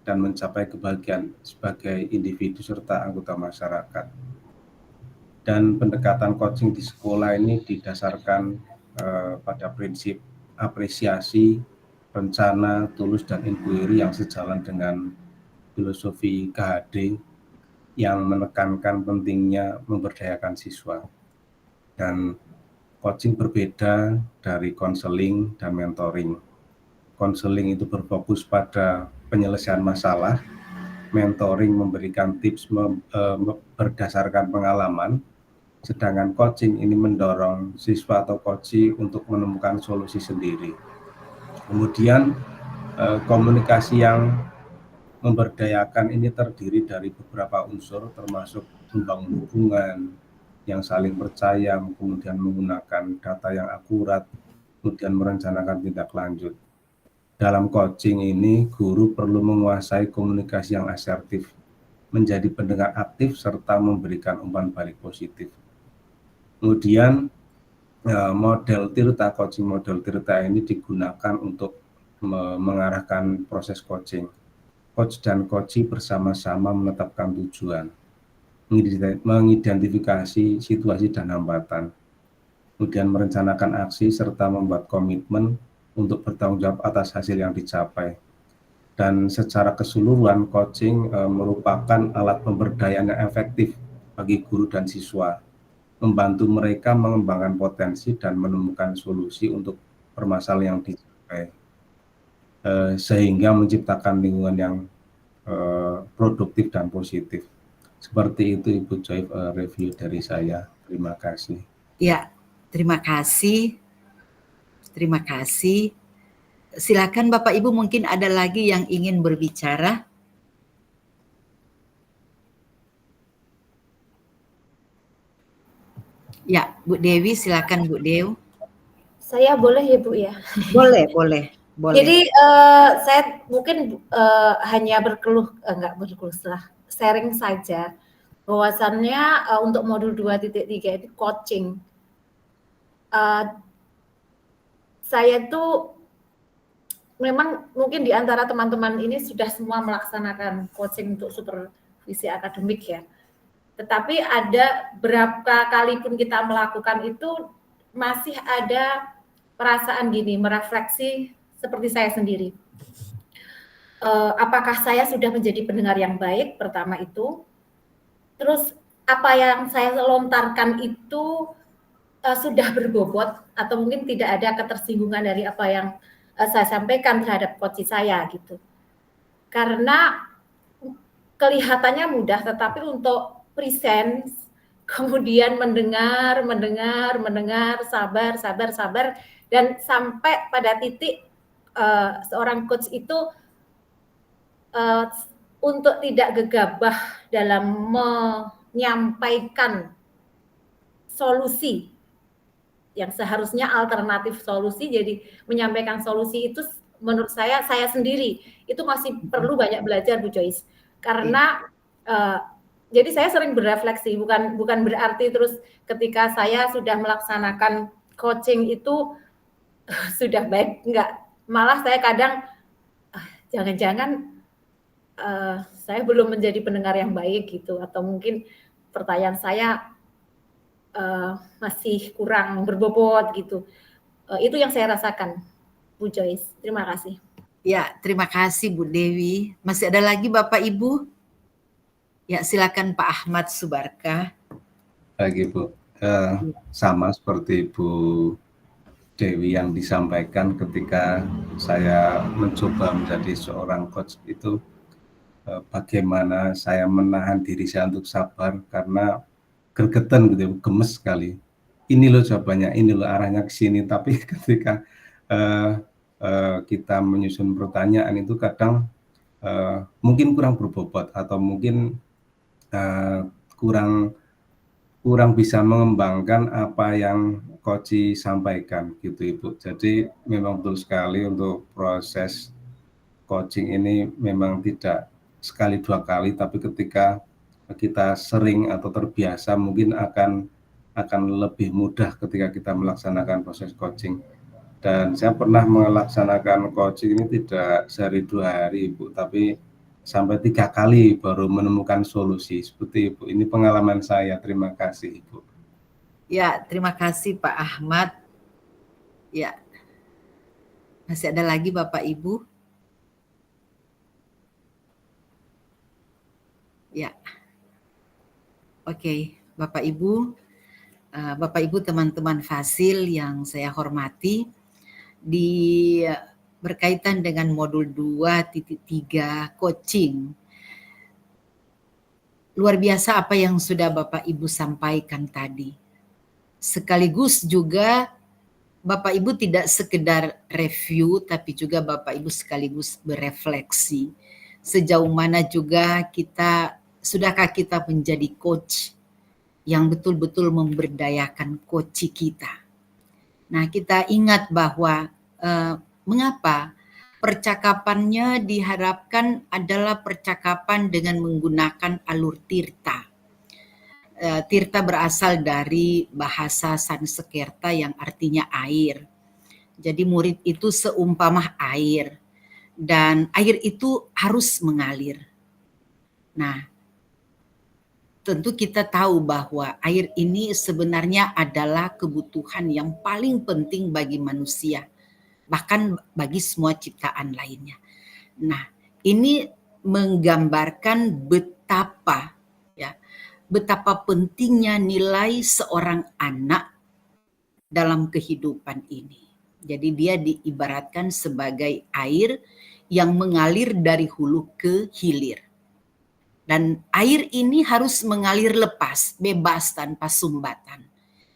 dan mencapai kebahagiaan sebagai individu serta anggota masyarakat. Dan pendekatan coaching di sekolah ini didasarkan pada prinsip apresiasi, rencana, tulus, dan inquiry yang sejalan dengan filosofi KHD yang menekankan pentingnya memberdayakan siswa. Dan coaching berbeda dari konseling dan mentoring. Konseling itu berfokus pada penyelesaian masalah, mentoring, memberikan tips berdasarkan pengalaman, sedangkan coaching ini mendorong siswa atau coach untuk menemukan solusi sendiri. Kemudian komunikasi yang memberdayakan ini terdiri dari beberapa unsur, termasuk membangun hubungan yang saling percaya, kemudian menggunakan data yang akurat, kemudian merencanakan tindak lanjut. Dalam coaching ini, guru perlu menguasai komunikasi yang asertif, menjadi pendengar aktif, serta memberikan umpan balik positif. Kemudian model Tirta, coaching model Tirta ini digunakan untuk mengarahkan proses coaching. Coach dan coachee bersama-sama menetapkan tujuan, mengidentifikasi situasi dan hambatan, kemudian merencanakan aksi serta membuat komitmen untuk bertanggung jawab atas hasil yang dicapai. Dan secara keseluruhan, coaching merupakan alat pemberdayaan yang efektif bagi guru dan siswa, membantu mereka mengembangkan potensi dan menemukan solusi untuk permasalahan yang dicapai, sehingga menciptakan lingkungan yang produktif dan positif. Seperti itu Ibu Joy, review dari saya. Terima kasih. Ya, terima kasih. Terima kasih. Silakan Bapak Ibu, mungkin ada lagi yang ingin berbicara. Ya, Bu Dewi, silakan Bu Dew. Saya boleh ya Bu ya? Boleh, boleh. Boleh. Jadi saya mungkin hanya sharing saja bahwasannya untuk modul 2.3 itu coaching. Saya tuh memang mungkin di antara teman-teman ini sudah semua melaksanakan coaching untuk supervisi akademik ya. Tetapi ada berapa kali pun kita melakukan itu masih ada perasaan gini, merefleksi seperti saya sendiri. Apakah saya sudah menjadi pendengar yang baik, pertama itu. Terus apa yang saya lontarkan itu sudah berbobot atau mungkin tidak ada ketersinggungan dari apa yang saya sampaikan terhadap coach saya gitu. Karena kelihatannya mudah, tetapi untuk present, kemudian mendengar, sabar, dan sampai pada titik seorang coach itu untuk tidak gegabah dalam menyampaikan solusi yang seharusnya alternatif solusi, jadi menyampaikan solusi itu menurut saya sendiri itu masih perlu banyak belajar Bu Joyce, karena jadi saya sering berefleksi, bukan berarti terus ketika saya sudah melaksanakan coaching itu sudah baik, enggak. Malah saya kadang jangan-jangan saya belum menjadi pendengar yang baik gitu, atau mungkin pertanyaan saya masih kurang berbobot gitu. Itu yang saya rasakan, Bu Joyce. Terima kasih. Ya, terima kasih Bu Dewi. Masih ada lagi Bapak Ibu? Ya, silakan Pak Ahmad Subarka. Lagi Bu, sama seperti Bu Dewi yang disampaikan ketika saya mencoba menjadi seorang coach itu, bagaimana saya menahan diri saya untuk sabar karena gergetan gitu, gemes sekali. Ini loh jawabannya, ini loh arahnya ke sini. Tapi ketika kita menyusun pertanyaan itu kadang mungkin kurang berbobot atau mungkin kurang bisa mengembangkan apa yang coach sampaikan gitu Ibu. Jadi memang betul sekali untuk proses coaching ini memang tidak sekali dua kali, tapi ketika kita sering atau terbiasa mungkin akan lebih mudah ketika kita melaksanakan proses coaching. Dan saya pernah melaksanakan coaching ini tidak sehari dua hari Ibu, tapi sampai 3 kali baru menemukan solusi seperti Ibu. Ini pengalaman saya. Terima kasih Ibu. Ya, terima kasih Pak Ahmad. Ya, masih ada lagi Bapak Ibu? Ya, oke, Bapak Ibu, teman-teman Fasil yang saya hormati, berkaitan dengan modul 2.3 coaching. luar biasa apa yang sudah Bapak Ibu sampaikan tadi. Sekaligus juga Bapak Ibu tidak sekedar review, tapi juga Bapak Ibu sekaligus berefleksi. Sejauh mana juga sudahkah kita menjadi coach yang betul-betul memberdayakan coach kita. Nah, kita ingat bahwa mengapa percakapannya diharapkan adalah percakapan dengan menggunakan alur tirta. Tirta berasal dari bahasa Sanskerta yang artinya air. Jadi murid itu seumpama air, dan air itu harus mengalir. Nah, tentu kita tahu bahwa air ini sebenarnya adalah kebutuhan yang paling penting bagi manusia, bahkan bagi semua ciptaan lainnya. Nah, ini menggambarkan betapa pentingnya nilai seorang anak dalam kehidupan ini. Jadi dia diibaratkan sebagai air yang mengalir dari hulu ke hilir. Dan air ini harus mengalir lepas, bebas tanpa sumbatan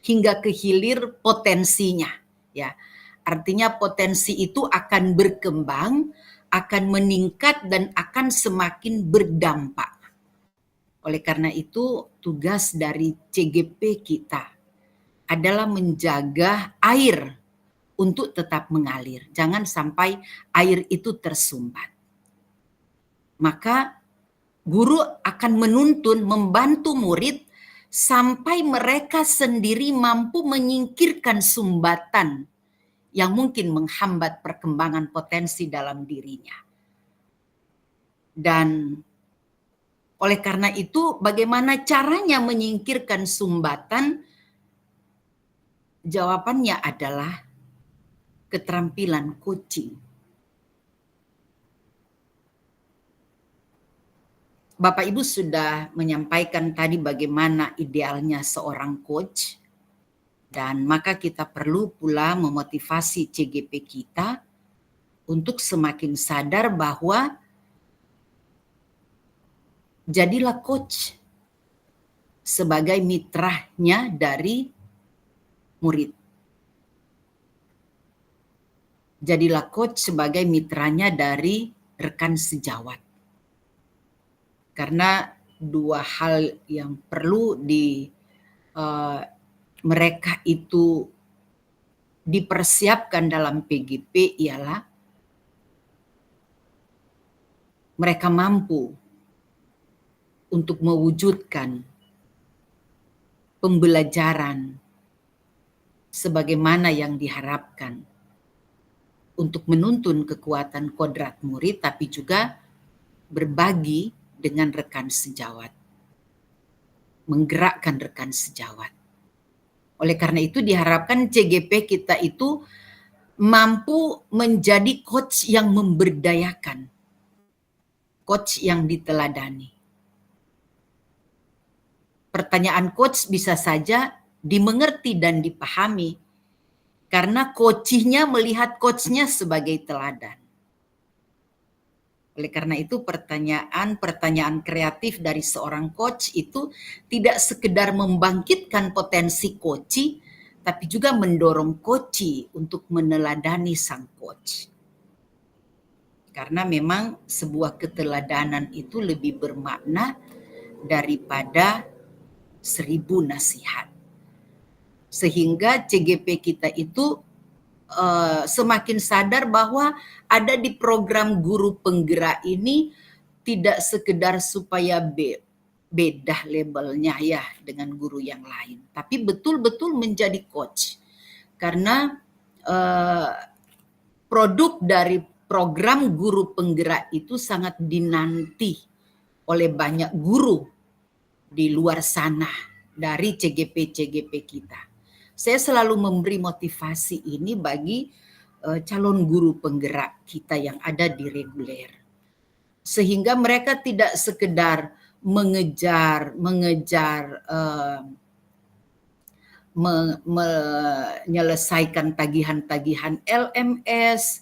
hingga ke hilir potensinya, ya. Artinya potensi itu akan berkembang, akan meningkat dan akan semakin berdampak. Oleh karena itu, tugas dari CGP kita adalah menjaga air untuk tetap mengalir. Jangan sampai air itu tersumbat. Maka guru akan menuntun, membantu murid sampai mereka sendiri mampu menyingkirkan sumbatan yang mungkin menghambat perkembangan potensi dalam dirinya. Dan oleh karena itu, bagaimana caranya menyingkirkan sumbatan? Jawabannya adalah keterampilan coaching. Bapak Ibu sudah menyampaikan tadi bagaimana idealnya seorang coach, dan maka kita perlu pula memotivasi CGP kita untuk semakin sadar bahwa jadilah coach sebagai mitranya dari murid. Jadilah coach sebagai mitranya dari rekan sejawat. Karena dua hal yang perlu mereka itu dipersiapkan dalam PGP ialah mereka mampu untuk mewujudkan pembelajaran sebagaimana yang diharapkan untuk menuntun kekuatan kodrat murid, tapi juga berbagi dengan rekan sejawat, menggerakkan rekan sejawat. Oleh karena itu diharapkan CGP kita itu mampu menjadi coach yang memberdayakan, coach yang diteladani. Pertanyaan coach bisa saja dimengerti dan dipahami karena coachnya melihat coachnya sebagai teladan. Oleh karena itu pertanyaan kreatif dari seorang coach itu tidak sekedar membangkitkan potensi coach, tapi juga mendorong coach untuk meneladani sang coach. Karena memang sebuah keteladanan itu lebih bermakna daripada 1000 nasihat. Sehingga CGP kita itu semakin sadar bahwa ada di program guru penggerak ini tidak sekedar supaya beda labelnya ya dengan guru yang lain, tapi betul-betul menjadi coach. Karena produk dari program guru penggerak itu sangat dinanti oleh banyak guru di luar sana dari CGP kita. Saya selalu memberi motivasi ini bagi calon guru penggerak kita yang ada di reguler. Sehingga mereka tidak sekedar menyelesaikan tagihan-tagihan LMS,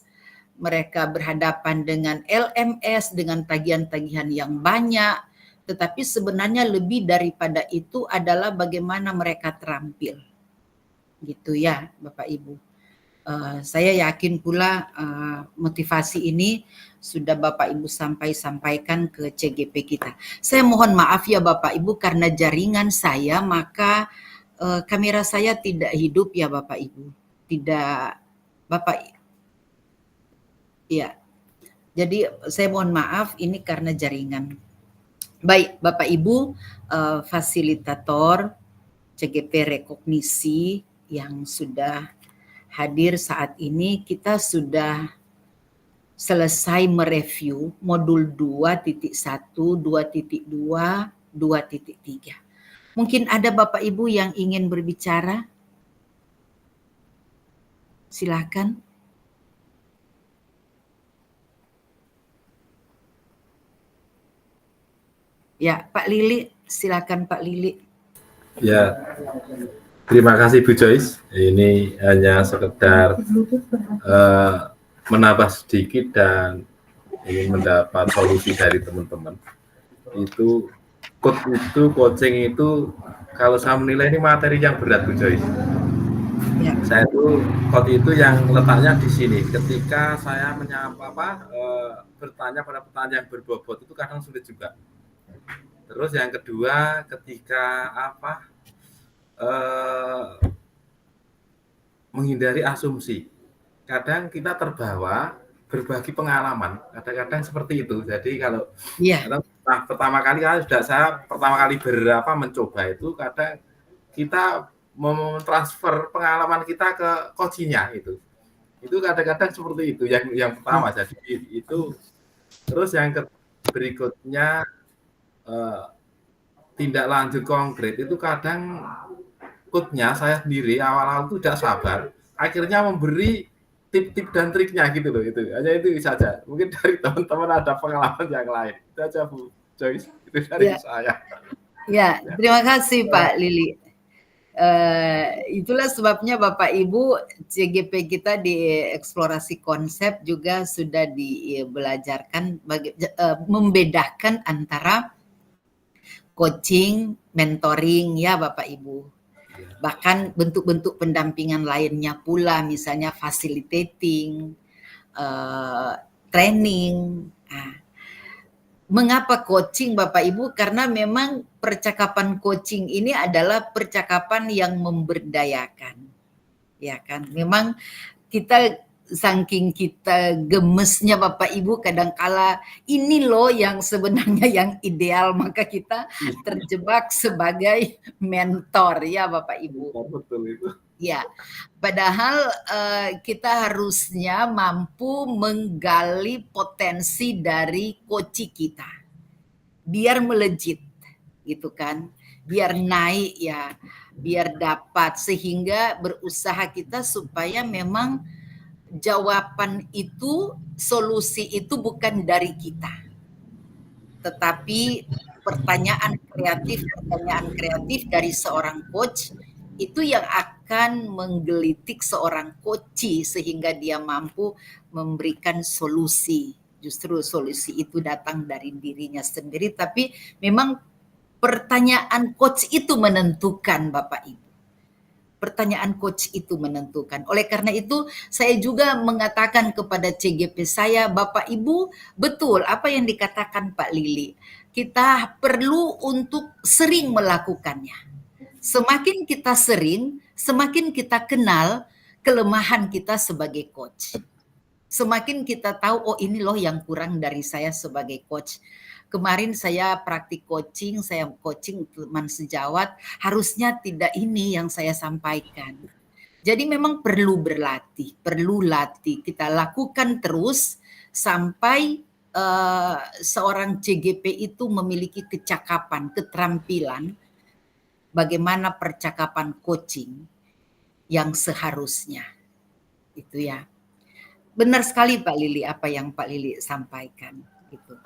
mereka berhadapan dengan LMS dengan tagihan-tagihan yang banyak, tetapi sebenarnya lebih daripada itu adalah bagaimana mereka terampil. Gitu ya, Bapak Ibu. Saya yakin pula motivasi ini sudah Bapak Ibu sampaikan ke CGP kita. Saya mohon maaf ya Bapak Ibu, karena jaringan saya maka kamera saya tidak hidup ya Bapak Ibu. Tidak, Bapak. Ya, jadi saya mohon maaf ini karena jaringan. Baik, Bapak Ibu, fasilitator CGP Rekognisi yang sudah hadir saat ini, kita sudah selesai mereview modul 2.1, 2.2, 2.3. Mungkin ada Bapak Ibu yang ingin berbicara? Silakan. Ya, Pak Lili, silakan Pak Lili. Ya, terima kasih Bu Joyce. Ini hanya sekedar menambah sedikit dan ingin mendapat solusi dari teman-teman. Itu coaching itu kalau saya menilai ini materi yang berat Bu Joyce. Ya. Saya itu code itu yang letaknya di sini. Ketika saya bertanya pada pertanyaan yang berbobot itu kadang sulit juga. Terus yang kedua, ketika menghindari asumsi. Kadang kita terbawa berbagi pengalaman. Kadang-kadang seperti itu. Jadi kalau pertama kali mencoba itu, kadang kita mentransfer pengalaman kita ke coachingnya itu. Itu kadang-kadang seperti itu. Yang pertama. Jadi itu. Terus yang berikutnya. Tindak lanjut konkret itu kadang coachnya saya sendiri awal-awal itu tidak sabar, akhirnya memberi tip-tip dan triknya gitu loh. Itu hanya itu saja. Mungkin dari teman-teman ada pengalaman yang lain. Itu aja Bu Joyce, itu dari saya. Ya, terima kasih Pak Lili. Itulah sebabnya Bapak Ibu CGP kita di eksplorasi konsep juga sudah dibelajarkan membedakan antara coaching, mentoring ya Bapak Ibu. Bahkan bentuk-bentuk pendampingan lainnya pula, misalnya facilitating, training. Mengapa coaching Bapak Ibu? Karena memang percakapan coaching ini adalah percakapan yang memberdayakan. Ya kan? Memang kita saking kita gemesnya Bapak Ibu, kadangkala ini loh yang sebenarnya yang ideal, maka kita terjebak sebagai mentor ya Bapak Ibu. Betul itu. Ya, padahal kita harusnya mampu menggali potensi dari coach kita, biar melejit, gitu kan, biar naik ya, biar dapat, sehingga berusaha kita supaya memang jawaban itu, solusi itu bukan dari kita, tetapi pertanyaan kreatif dari seorang coach itu yang akan menggelitik seorang coach sehingga dia mampu memberikan solusi. Justru solusi itu datang dari dirinya sendiri, tapi memang pertanyaan coach itu menentukan Bapak Ibu. Pertanyaan coach itu menentukan. Oleh karena itu, saya juga mengatakan kepada CGP saya, Bapak Ibu, betul apa yang dikatakan Pak Lili. Kita perlu untuk sering melakukannya. Semakin kita sering, semakin kita kenal kelemahan kita sebagai coach. Semakin kita tahu, oh ini loh yang kurang dari saya sebagai coach. Kemarin saya praktik coaching, saya coaching teman sejawat, harusnya tidak ini yang saya sampaikan. Jadi memang perlu berlatih, perlu latih. Kita lakukan terus sampai seorang CGP itu memiliki kecakapan, keterampilan, bagaimana percakapan coaching yang seharusnya. Itu ya. Benar sekali Pak Lili apa yang Pak Lili sampaikan gitu.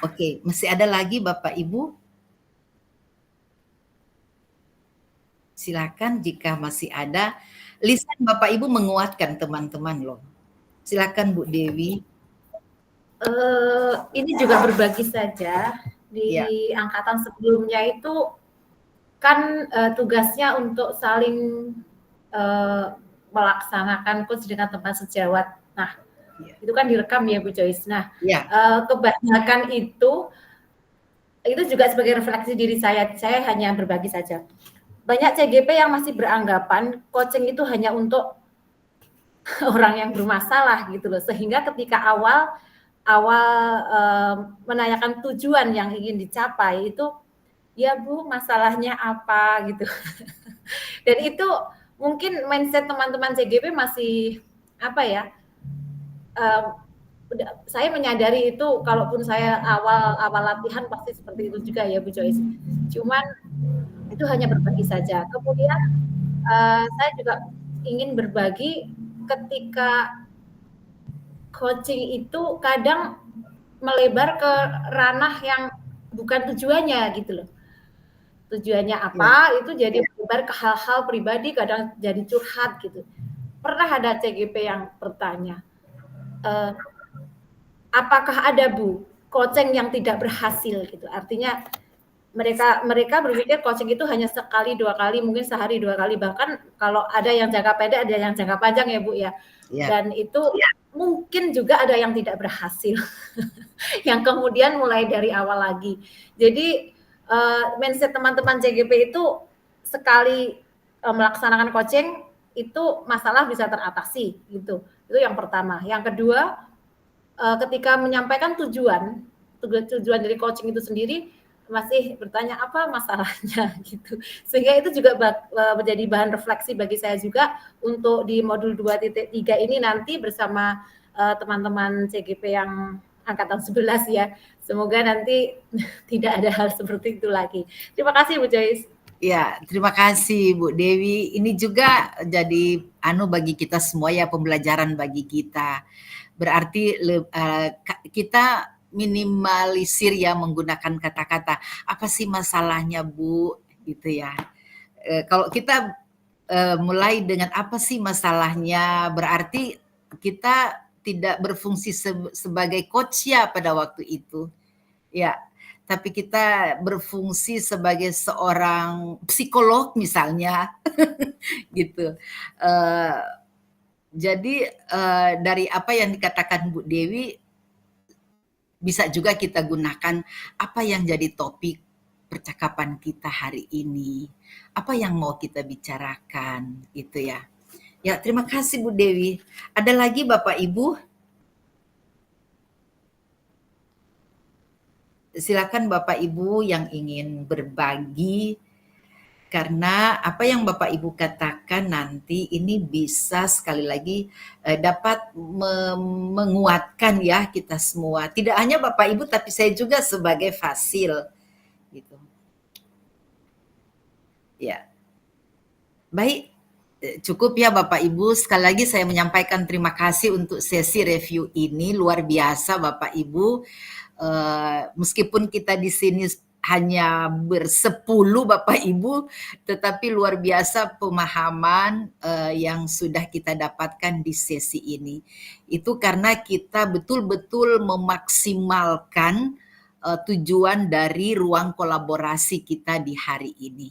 Oke, masih ada lagi Bapak Ibu? Silakan jika masih ada. Lisan Bapak Ibu menguatkan teman-teman loh. Silakan Bu Dewi. Ini juga berbagi saja. Di angkatan sebelumnya itu kan tugasnya untuk saling melaksanakan coach dengan teman sejawat. Nah, itu kan direkam ya Bu Joyce. Nah, kebanyakan itu juga sebagai refleksi diri saya hanya berbagi saja. Banyak CGP yang masih beranggapan coaching itu hanya untuk orang yang bermasalah gitu loh, sehingga ketika awal menanyakan tujuan yang ingin dicapai itu, ya Bu masalahnya apa gitu. Dan itu mungkin mindset teman-teman CGP masih apa ya, saya menyadari itu, kalaupun saya awal latihan pasti seperti itu juga ya Bu Joyce. Cuman itu hanya berbagi saja. Kemudian saya juga ingin berbagi ketika coaching itu kadang melebar ke ranah yang bukan tujuannya gitu loh. Tujuannya apa itu jadi melebar ke hal-hal pribadi, kadang jadi curhat gitu. Pernah ada CGP yang bertanya, apakah ada Bu coaching yang tidak berhasil gitu? Artinya mereka berpikir coaching itu hanya sekali, 2 kali, mungkin sehari 2 kali, bahkan kalau ada yang jangka pendek, ada yang jangka panjang ya Bu ya. Dan itu mungkin juga ada yang tidak berhasil, yang kemudian mulai dari awal lagi. Jadi mindset teman-teman CGP itu sekali melaksanakan coaching itu masalah bisa teratasi gitu. Itu yang pertama. Yang kedua, ketika menyampaikan tujuan dari coaching itu sendiri, masih bertanya apa masalahnya gitu. Sehingga itu juga menjadi bahan refleksi bagi saya juga untuk di modul 2.3 ini nanti bersama teman-teman CGP yang angkatan 11 ya. Semoga nanti tidak ada hal seperti itu lagi. Terima kasih Bu Joyce. Ya, terima kasih Bu Dewi. Ini juga jadi bagi kita semua ya, pembelajaran bagi kita. Berarti kita minimalisir ya, menggunakan kata-kata apa sih masalahnya Bu gitu ya. Kalau kita mulai dengan apa sih masalahnya, berarti kita tidak berfungsi sebagai coach ya pada waktu itu ya, tapi kita berfungsi sebagai seorang psikolog misalnya gitu. Jadi dari apa yang dikatakan Bu Dewi, bisa juga kita gunakan apa yang jadi topik percakapan kita hari ini, apa yang mau kita bicarakan gitu ya. Ya, terima kasih Bu Dewi. Ada lagi Bapak Ibu? Silakan Bapak Ibu yang ingin berbagi, karena apa yang Bapak Ibu katakan nanti ini bisa sekali lagi dapat menguatkan ya kita semua. Tidak hanya Bapak Ibu, tapi saya juga sebagai fasil gitu. Ya. Baik, cukup ya Bapak Ibu. Sekali lagi saya menyampaikan terima kasih untuk sesi review ini, luar biasa Bapak Ibu. Meskipun kita di sini hanya bersepuluh Bapak Ibu, tetapi luar biasa pemahaman yang sudah kita dapatkan di sesi ini. Itu karena kita betul-betul memaksimalkan tujuan dari ruang kolaborasi kita di hari ini.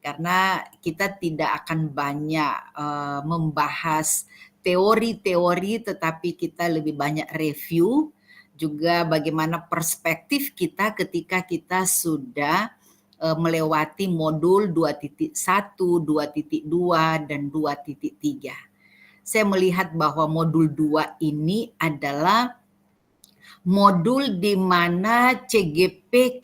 Karena kita tidak akan banyak membahas teori-teori, tetapi kita lebih banyak review, juga bagaimana perspektif kita ketika kita sudah melewati modul 2.1, 2.2, dan 2.3. Saya melihat bahwa modul 2 ini adalah modul di mana CGP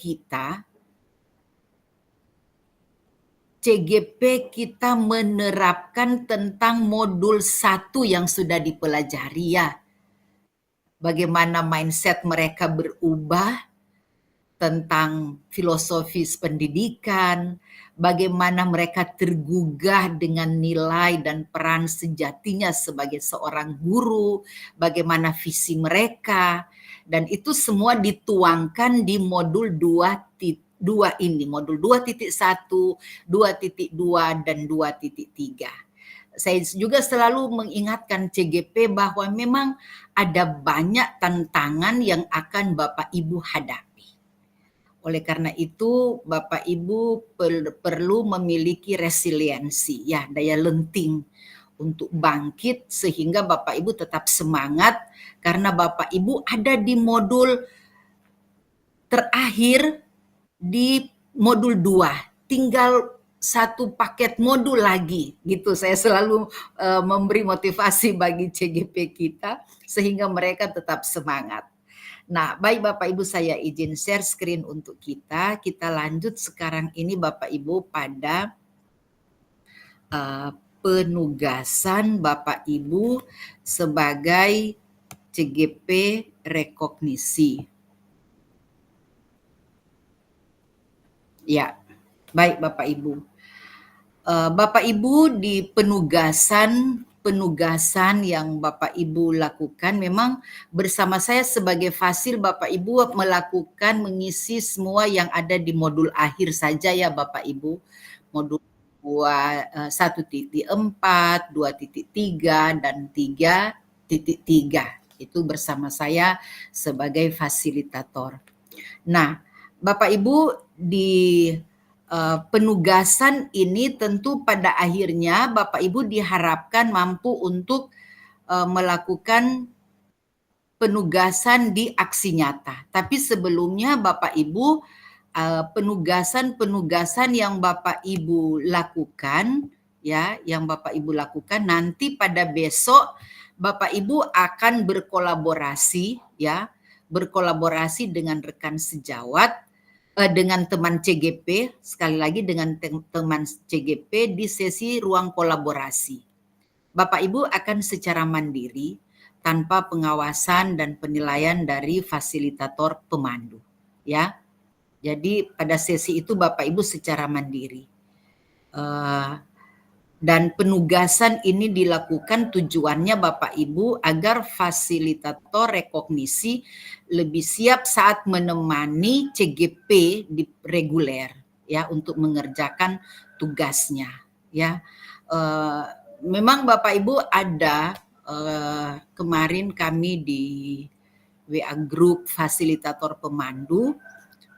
kita menerapkan tentang modul 1 yang sudah dipelajari ya. Bagaimana mindset mereka berubah tentang filosofis pendidikan, bagaimana mereka tergugah dengan nilai dan peran sejatinya sebagai seorang guru, bagaimana visi mereka, dan itu semua dituangkan di modul 2 ini, modul 2.1, 2.2, dan 2.3. Saya juga selalu mengingatkan CGP bahwa memang ada banyak tantangan yang akan Bapak Ibu hadapi. Oleh karena itu, Bapak Ibu perlu memiliki resiliensi, ya, daya lenting untuk bangkit sehingga Bapak Ibu tetap semangat karena Bapak Ibu ada di modul terakhir di modul 2. Tinggal satu paket modul lagi gitu. Saya selalu memberi motivasi bagi CGP kita sehingga mereka tetap semangat. Nah, baik Bapak Ibu, saya izin share screen untuk kita. Kita lanjut sekarang ini Bapak Ibu pada penugasan Bapak Ibu sebagai CGP rekognisi. Ya, baik Bapak Ibu. Bapak Ibu di penugasan yang Bapak Ibu lakukan, memang bersama saya sebagai fasil Bapak Ibu melakukan mengisi semua yang ada di modul akhir saja ya Bapak Ibu. Modul 1.4, 2.3, dan 3.3. Itu bersama saya sebagai fasilitator. Nah, Bapak Ibu di penugasan ini tentu pada akhirnya Bapak Ibu diharapkan mampu untuk melakukan penugasan di aksi nyata. Tapi sebelumnya Bapak Ibu, penugasan yang Bapak Ibu lakukan, ya, yang Bapak Ibu lakukan nanti pada besok Bapak Ibu akan berkolaborasi, ya, berkolaborasi dengan rekan sejawat, dengan teman CGP, sekali lagi dengan teman CGP di sesi ruang kolaborasi. Bapak Ibu akan secara mandiri tanpa pengawasan dan penilaian dari fasilitator pemandu, ya. Jadi pada sesi itu Bapak Ibu secara mandiri. Dan penugasan ini dilakukan tujuannya Bapak Ibu agar fasilitator rekognisi lebih siap saat menemani CGP di reguler, ya, untuk mengerjakan tugasnya, ya. Memang Bapak Ibu ada kemarin kami di WA Group fasilitator pemandu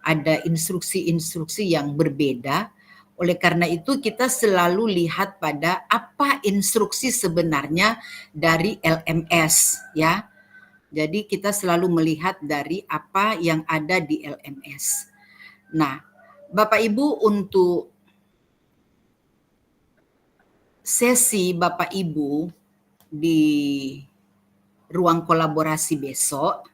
ada instruksi-instruksi yang berbeda. Oleh karena itu kita selalu lihat pada apa instruksi sebenarnya dari LMS, ya. Jadi kita selalu melihat dari apa yang ada di LMS. Nah, Bapak Ibu untuk sesi Bapak Ibu di ruang kolaborasi besok,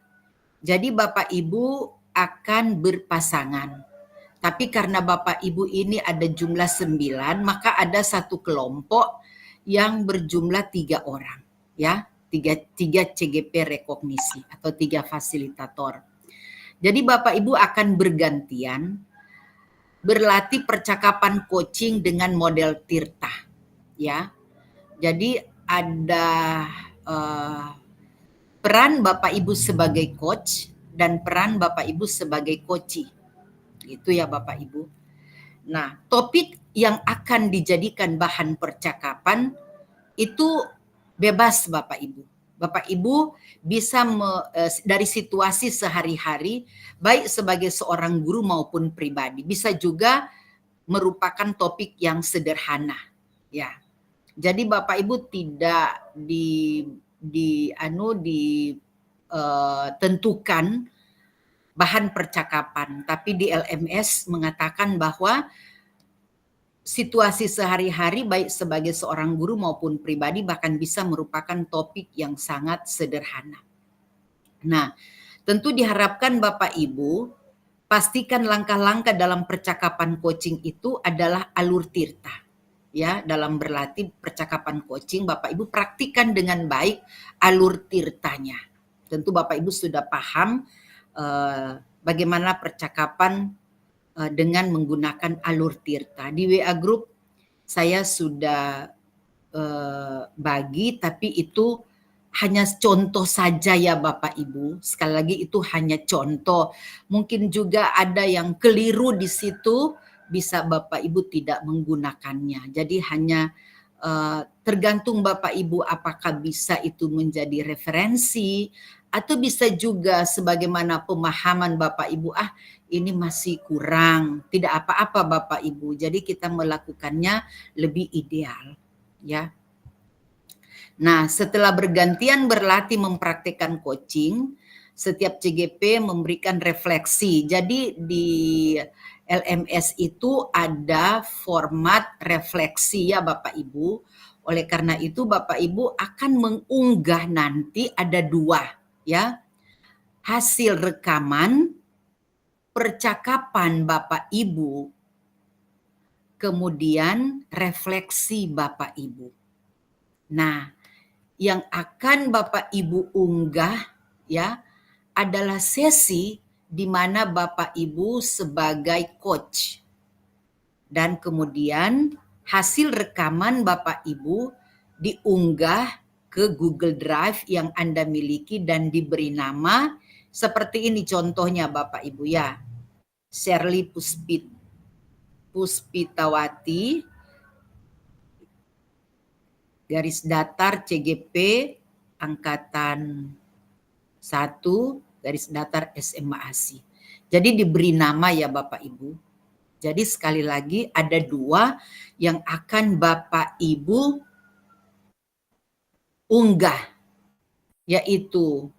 jadi Bapak Ibu akan berpasangan. Tapi karena Bapak Ibu ini ada jumlah 9, maka ada satu kelompok yang berjumlah 3 orang, ya, 3 CGP rekognisi atau 3 fasilitator. Jadi Bapak Ibu akan bergantian berlatih percakapan coaching dengan model Tirta, ya. Jadi ada peran Bapak Ibu sebagai coach dan peran Bapak Ibu sebagai coachee. Itu ya Bapak Ibu. Nah, topik yang akan dijadikan bahan percakapan itu bebas Bapak Ibu. Bapak Ibu bisa dari situasi sehari-hari, baik sebagai seorang guru maupun pribadi. Bisa juga merupakan topik yang sederhana, ya. Jadi Bapak Ibu tidak ditentukan bahan percakapan, tapi di LMS mengatakan bahwa situasi sehari-hari baik sebagai seorang guru maupun pribadi bahkan bisa merupakan topik yang sangat sederhana. Nah, tentu diharapkan Bapak Ibu pastikan langkah-langkah dalam percakapan coaching itu adalah alur Tirta. Ya, dalam berlatih percakapan coaching Bapak Ibu praktikan dengan baik alur Tirtanya. Tentu Bapak Ibu sudah paham bagaimana percakapan dengan menggunakan alur Tirta. Di WA Group saya sudah bagi, tapi itu hanya contoh saja ya Bapak Ibu. Sekali lagi itu hanya contoh. Mungkin juga ada yang keliru di situ, bisa Bapak Ibu tidak menggunakannya. Jadi hanya tergantung Bapak Ibu apakah bisa itu menjadi referensi Atau bisa juga sebagaimana pemahaman Bapak Ibu, ini masih kurang, tidak apa-apa Bapak Ibu. Jadi kita melakukannya lebih ideal, ya. Nah, setelah bergantian berlatih mempraktikkan coaching, setiap CGP memberikan refleksi. Jadi di LMS itu ada format refleksi ya Bapak Ibu. Oleh karena itu Bapak Ibu akan mengunggah nanti ada 2 ya. Hasil rekaman percakapan Bapak Ibu, kemudian refleksi Bapak Ibu. Nah, yang akan Bapak Ibu unggah ya adalah sesi di mana Bapak Ibu sebagai coach. Dan kemudian hasil rekaman Bapak Ibu diunggah ke Google Drive yang Anda miliki dan diberi nama seperti ini contohnya Bapak Ibu ya. Shirley Puspitawati garis datar CGP angkatan 1 garis datar SMA ASI. Jadi diberi nama ya Bapak Ibu. Jadi sekali lagi ada 2 yang akan Bapak Ibu unggah, yaitu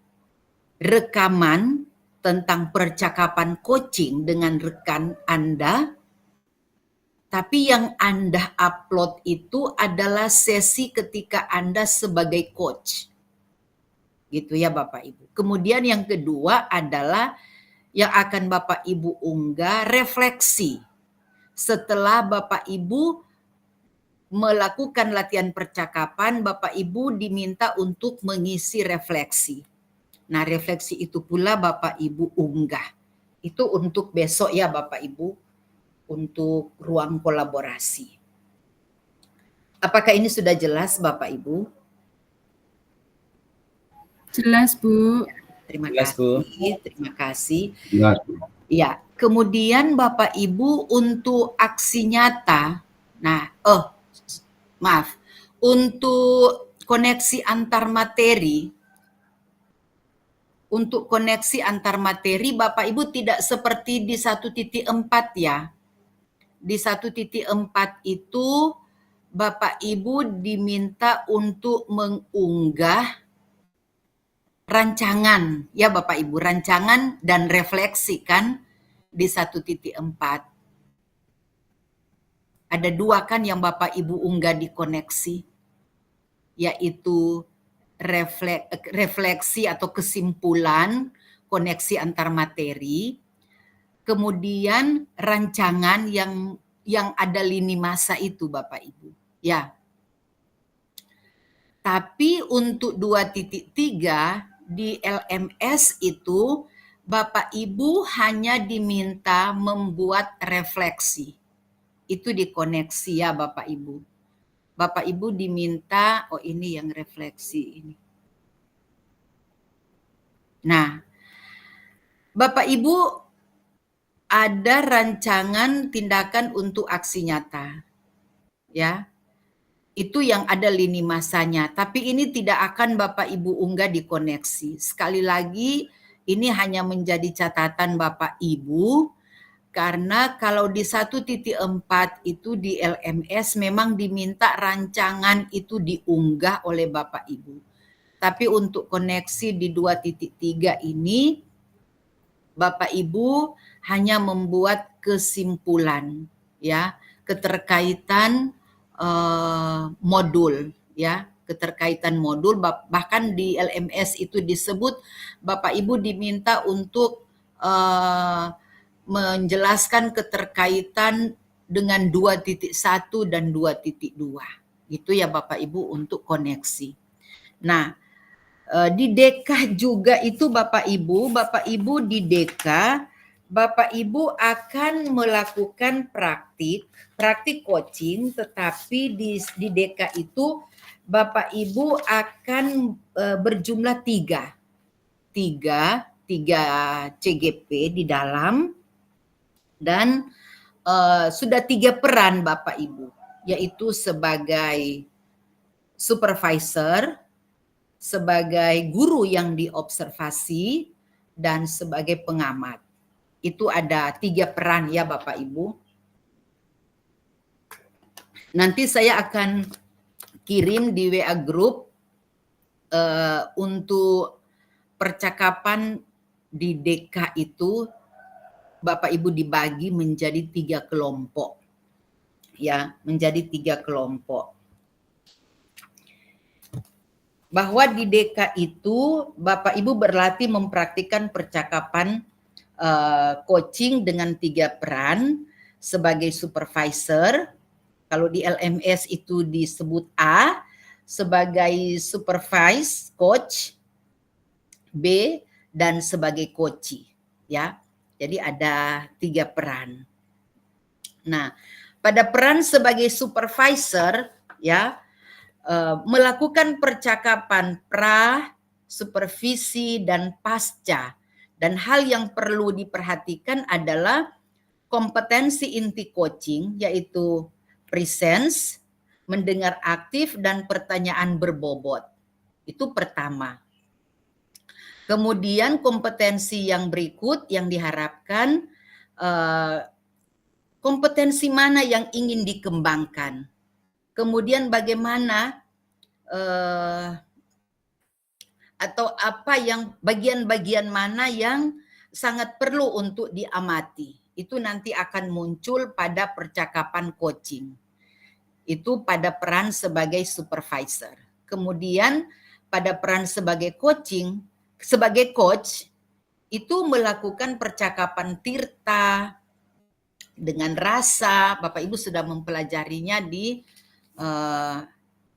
rekaman tentang percakapan coaching dengan rekan Anda. Tapi yang Anda upload itu adalah sesi ketika Anda sebagai coach. Gitu ya Bapak Ibu. Kemudian yang kedua adalah yang akan Bapak Ibu unggah refleksi. Setelah Bapak Ibu melakukan latihan percakapan, Bapak Ibu diminta untuk mengisi refleksi. Nah, refleksi itu pula Bapak Ibu unggah. Itu untuk besok ya Bapak Ibu, untuk ruang kolaborasi. Apakah ini sudah jelas Bapak Ibu? Jelas, Bu. Terima Jelas, kasih. Bu. Terima kasih. Jelas. Ya, kemudian Bapak Ibu untuk aksi nyata. Nah, maaf. Untuk koneksi antar materi, Bapak Ibu tidak seperti di 1.4 ya. Di 1.4 itu Bapak Ibu diminta untuk mengunggah rancangan ya Bapak Ibu, rancangan dan refleksi kan di 1.4. Ada 2 kan yang Bapak Ibu unggah di koneksi, yaitu refleksi atau kesimpulan koneksi antar materi, kemudian rancangan yang ada lini masa itu Bapak Ibu. Ya. Tapi untuk 2.3 di LMS itu Bapak Ibu hanya diminta membuat refleksi. Itu dikoneksi ya Bapak Ibu. Bapak Ibu diminta, ini yang refleksi ini. Nah, Bapak Ibu ada rancangan tindakan untuk aksi nyata. Ya. Itu yang ada lini masanya, tapi ini tidak akan Bapak Ibu unggah di koneksi. Sekali lagi, ini hanya menjadi catatan Bapak Ibu, karena kalau di 1.4 itu di LMS memang diminta rancangan itu diunggah oleh Bapak Ibu. Tapi untuk koneksi di 2.3 ini, Bapak Ibu hanya membuat kesimpulan, ya, keterkaitan modul ya, keterkaitan modul, bahkan di LMS itu disebut Bapak Ibu diminta untuk menjelaskan keterkaitan dengan 2.1 dan 2.2. Itu ya Bapak Ibu untuk koneksi. Nah, di DK juga itu Bapak Ibu di DK Bapak Ibu akan melakukan praktik coaching, tetapi di DK itu Bapak Ibu akan berjumlah 3 CGP di dalam, dan sudah 3 peran Bapak Ibu, yaitu sebagai supervisor, sebagai guru yang diobservasi, dan sebagai pengamat. Itu ada 3 peran ya Bapak Ibu. Nanti saya akan kirim di WA Group untuk percakapan di DK itu Bapak Ibu dibagi menjadi 3 kelompok. Ya, menjadi 3 kelompok. Bahwa di DK itu Bapak Ibu berlatih mempraktikkan percakapan coaching dengan 3 peran sebagai supervisor. Kalau di LMS itu disebut A, sebagai supervise coach, B, dan sebagai coachee. Ya, jadi ada 3 peran. Nah, pada peran sebagai supervisor, ya, melakukan percakapan pra, supervisi, dan pasca. Dan hal yang perlu diperhatikan adalah kompetensi inti coaching, yaitu presence, mendengar aktif, dan pertanyaan berbobot. Itu pertama. Kemudian kompetensi yang berikut yang diharapkan, kompetensi mana yang ingin dikembangkan. Kemudian bagaimana atau apa yang bagian-bagian mana yang sangat perlu untuk diamati. Itu nanti akan muncul pada percakapan coaching. Itu pada peran sebagai supervisor. Kemudian pada peran sebagai sebagai coach, itu melakukan percakapan tirta dengan rasa. Bapak Ibu sudah mempelajarinya di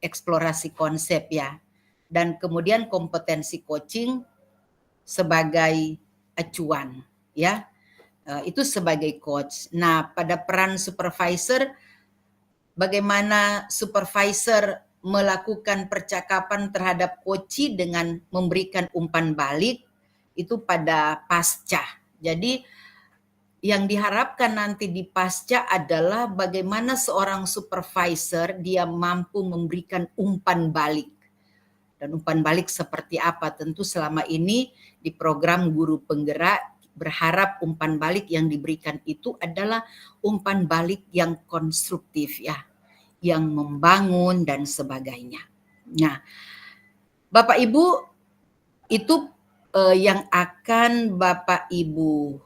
eksplorasi konsep ya. Dan kemudian kompetensi coaching sebagai acuan ya. Itu sebagai coach. Nah, pada peran supervisor, bagaimana supervisor melakukan percakapan terhadap coachee dengan memberikan umpan balik, itu pada pasca. Jadi yang diharapkan nanti di pasca adalah bagaimana seorang supervisor dia mampu memberikan umpan balik. Dan umpan balik seperti apa? Tentu selama ini di program guru penggerak berharap umpan balik yang diberikan itu adalah umpan balik yang konstruktif ya, yang membangun dan sebagainya. Nah, Bapak Ibu, itu yang akan Bapak Ibu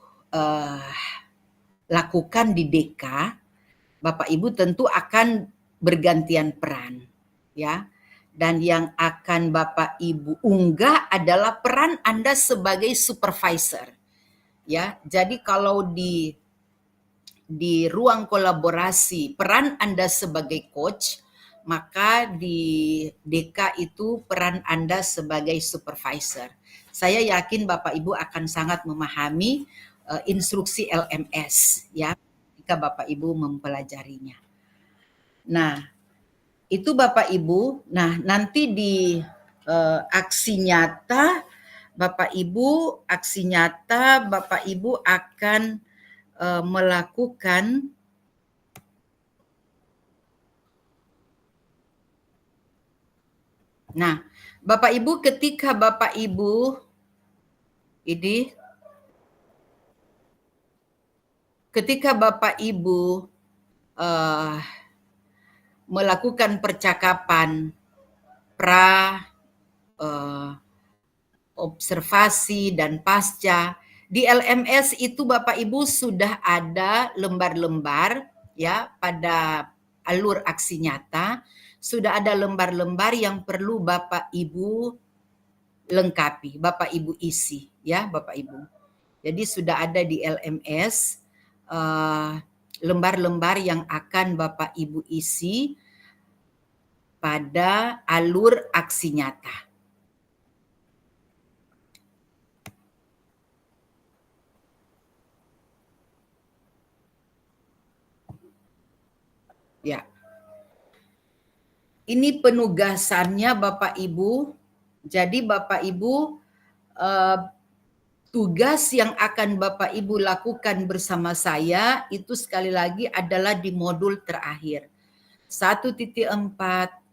lakukan di DK. Bapak Ibu tentu akan bergantian peran ya. Dan yang akan Bapak Ibu unggah adalah peran Anda sebagai supervisor. Ya, jadi kalau di ruang kolaborasi peran Anda sebagai coach, maka di DK itu peran Anda sebagai supervisor. Saya yakin Bapak Ibu akan sangat memahami instruksi LMS ya jika Bapak Ibu mempelajarinya. Nah, itu Bapak Ibu. Nah, nanti di aksi nyata Bapak Ibu akan melakukan Nah, Bapak Ibu ketika Bapak Ibu melakukan percakapan pra, observasi, dan pasca, di LMS itu Bapak Ibu sudah ada lembar-lembar ya pada alur aksi nyata, sudah ada lembar-lembar yang perlu Bapak Ibu lengkapi, Bapak Ibu isi ya Bapak Ibu. Jadi sudah ada di LMS lembar-lembar yang akan Bapak Ibu isi pada alur aksi nyata. Ya. Ini penugasannya Bapak Ibu. Jadi Bapak Ibu tugas yang akan Bapak Ibu lakukan bersama saya itu sekali lagi adalah di modul terakhir. 1.4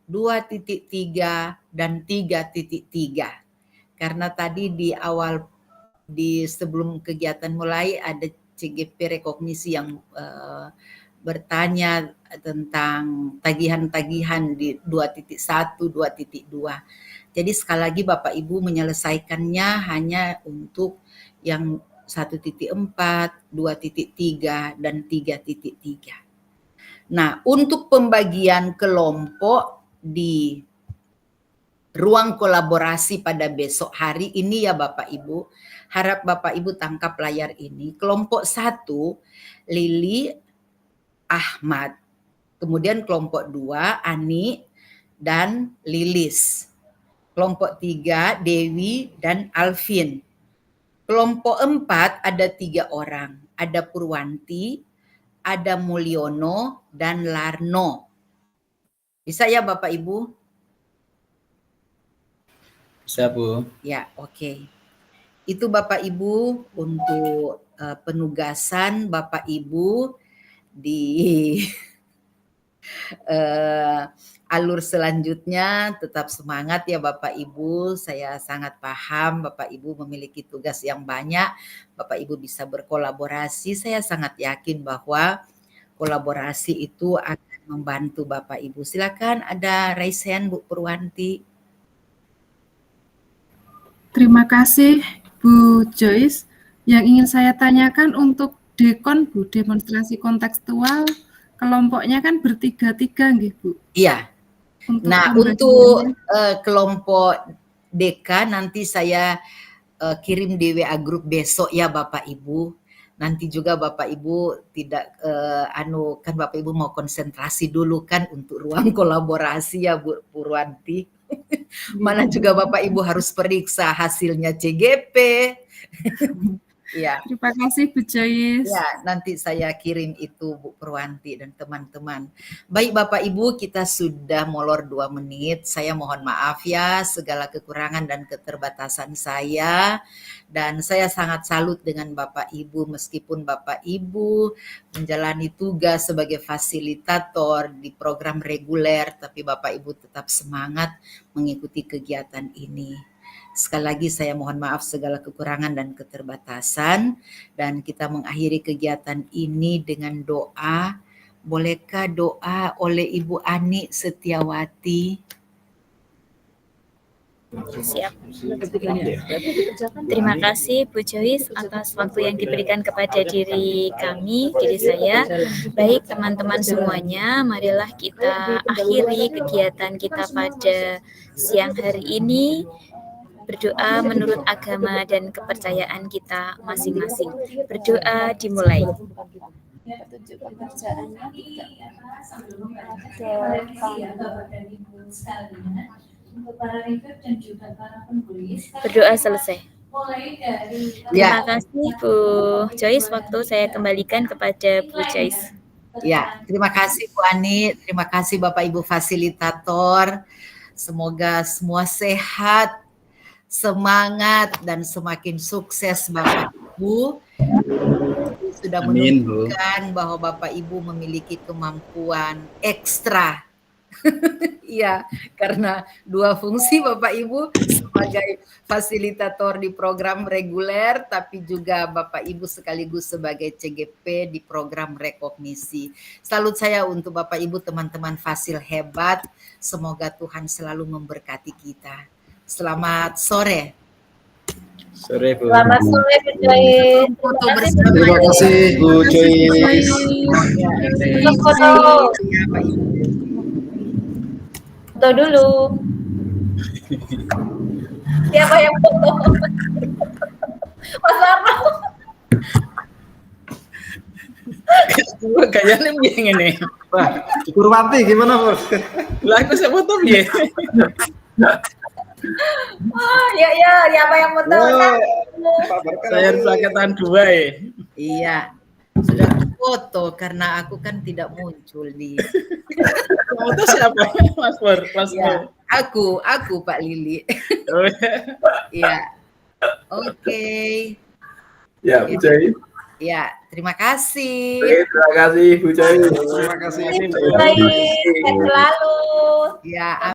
2.3 dan 3.3. Karena tadi di awal sebelum kegiatan mulai ada CGP rekognisi yang bertanya tentang tagihan-tagihan di 2.1, 2.2. Jadi sekali lagi Bapak Ibu menyelesaikannya hanya untuk yang 1.4, 2.3, dan 3.3. Nah, untuk pembagian kelompok di ruang kolaborasi pada besok hari ini ya Bapak Ibu, harap Bapak Ibu tangkap layar ini. Kelompok 1, Lili, Ahmad. Kemudian kelompok 2, Ani dan Lilis. Kelompok 3, Dewi dan Alvin. Kelompok 4 ada 3 orang. Ada Purwanti, ada Mulyono, dan Larno. Bisa ya Bapak Ibu? Bisa Bu. Ya, oke. Itu Bapak Ibu untuk penugasan Bapak Ibu di alur selanjutnya. Tetap semangat ya Bapak Ibu. Saya sangat paham Bapak Ibu memiliki tugas yang banyak. Bapak Ibu bisa berkolaborasi. Saya sangat yakin bahwa kolaborasi itu akan membantu Bapak Ibu. Silakan ada raise hand Bu Purwanti. Terima kasih Bu Joyce. Yang ingin saya tanyakan untuk dekon Bu, demonstrasi kontekstual, kelompoknya kan bertiga-tiga nggih Bu? Iya. Untuk kelompok DK nanti saya kirim di WA grup besok ya Bapak Ibu. Nanti juga Bapak Ibu tidak kan Bapak Ibu mau konsentrasi dulu kan untuk ruang kolaborasi ya Bu Purwanti. Mana juga Bapak Ibu harus periksa hasilnya CGP. Ya. Terima kasih Bu Joyce. Ya, nanti saya kirim itu Bu Purwanti dan teman-teman. Baik Bapak Ibu, kita sudah molor 2 menit. Saya mohon maaf ya segala kekurangan dan keterbatasan saya. Dan saya sangat salut dengan Bapak Ibu meskipun Bapak Ibu menjalani tugas sebagai fasilitator di program reguler, tapi Bapak Ibu tetap semangat mengikuti kegiatan ini. Sekali lagi saya mohon maaf segala kekurangan dan keterbatasan, dan kita mengakhiri kegiatan ini dengan doa. Bolehkah doa oleh Ibu Ani Setiawati? Siap. Terima kasih Bu Joyce atas waktu yang diberikan kepada diri saya. Baik teman-teman semuanya, marilah kita akhiri kegiatan kita pada siang hari ini. Berdoa menurut agama dan kepercayaan kita masing-masing. Berdoa dimulai. Berdoa selesai. Terima kasih Bu Joyce. Waktu saya kembalikan kepada Bu Joyce. Ya, terima kasih Bu Ani. Terima kasih Bapak Ibu fasilitator. Semoga semua sehat, semangat, dan semakin sukses Bapak Ibu. Sudah menunjukkan bahwa Bapak Ibu memiliki kemampuan ekstra. Iya, karena 2 fungsi Bapak Ibu sebagai fasilitator di program reguler, tapi juga Bapak Ibu sekaligus sebagai CGP di program rekognisi. Salut saya untuk Bapak Ibu teman-teman fasil hebat. Semoga Tuhan selalu memberkati kita. Selamat sore. Sore Bu. Selamat sore Bu Joyce. Foto bersama. Terima kasih Bu Joyce. Foto. Foto dulu. Siapa yang foto? Mas Larno. Kayaknya begini nih. Wah, Purwanti gimana Bu? Lah aku saya foto piye? Ya, siapa yang foto? Saya harus angkatan 2 ya. Iya, sudah foto karena aku kan tidak muncul di. Foto siapa? Mas Pur. Ya, aku Pak Lili. Iya. Oke. Ya, Bu Joyce. Ya, terima kasih. Terima kasih Bu Joyce. Terima kasih. Baik, selalu. Ya.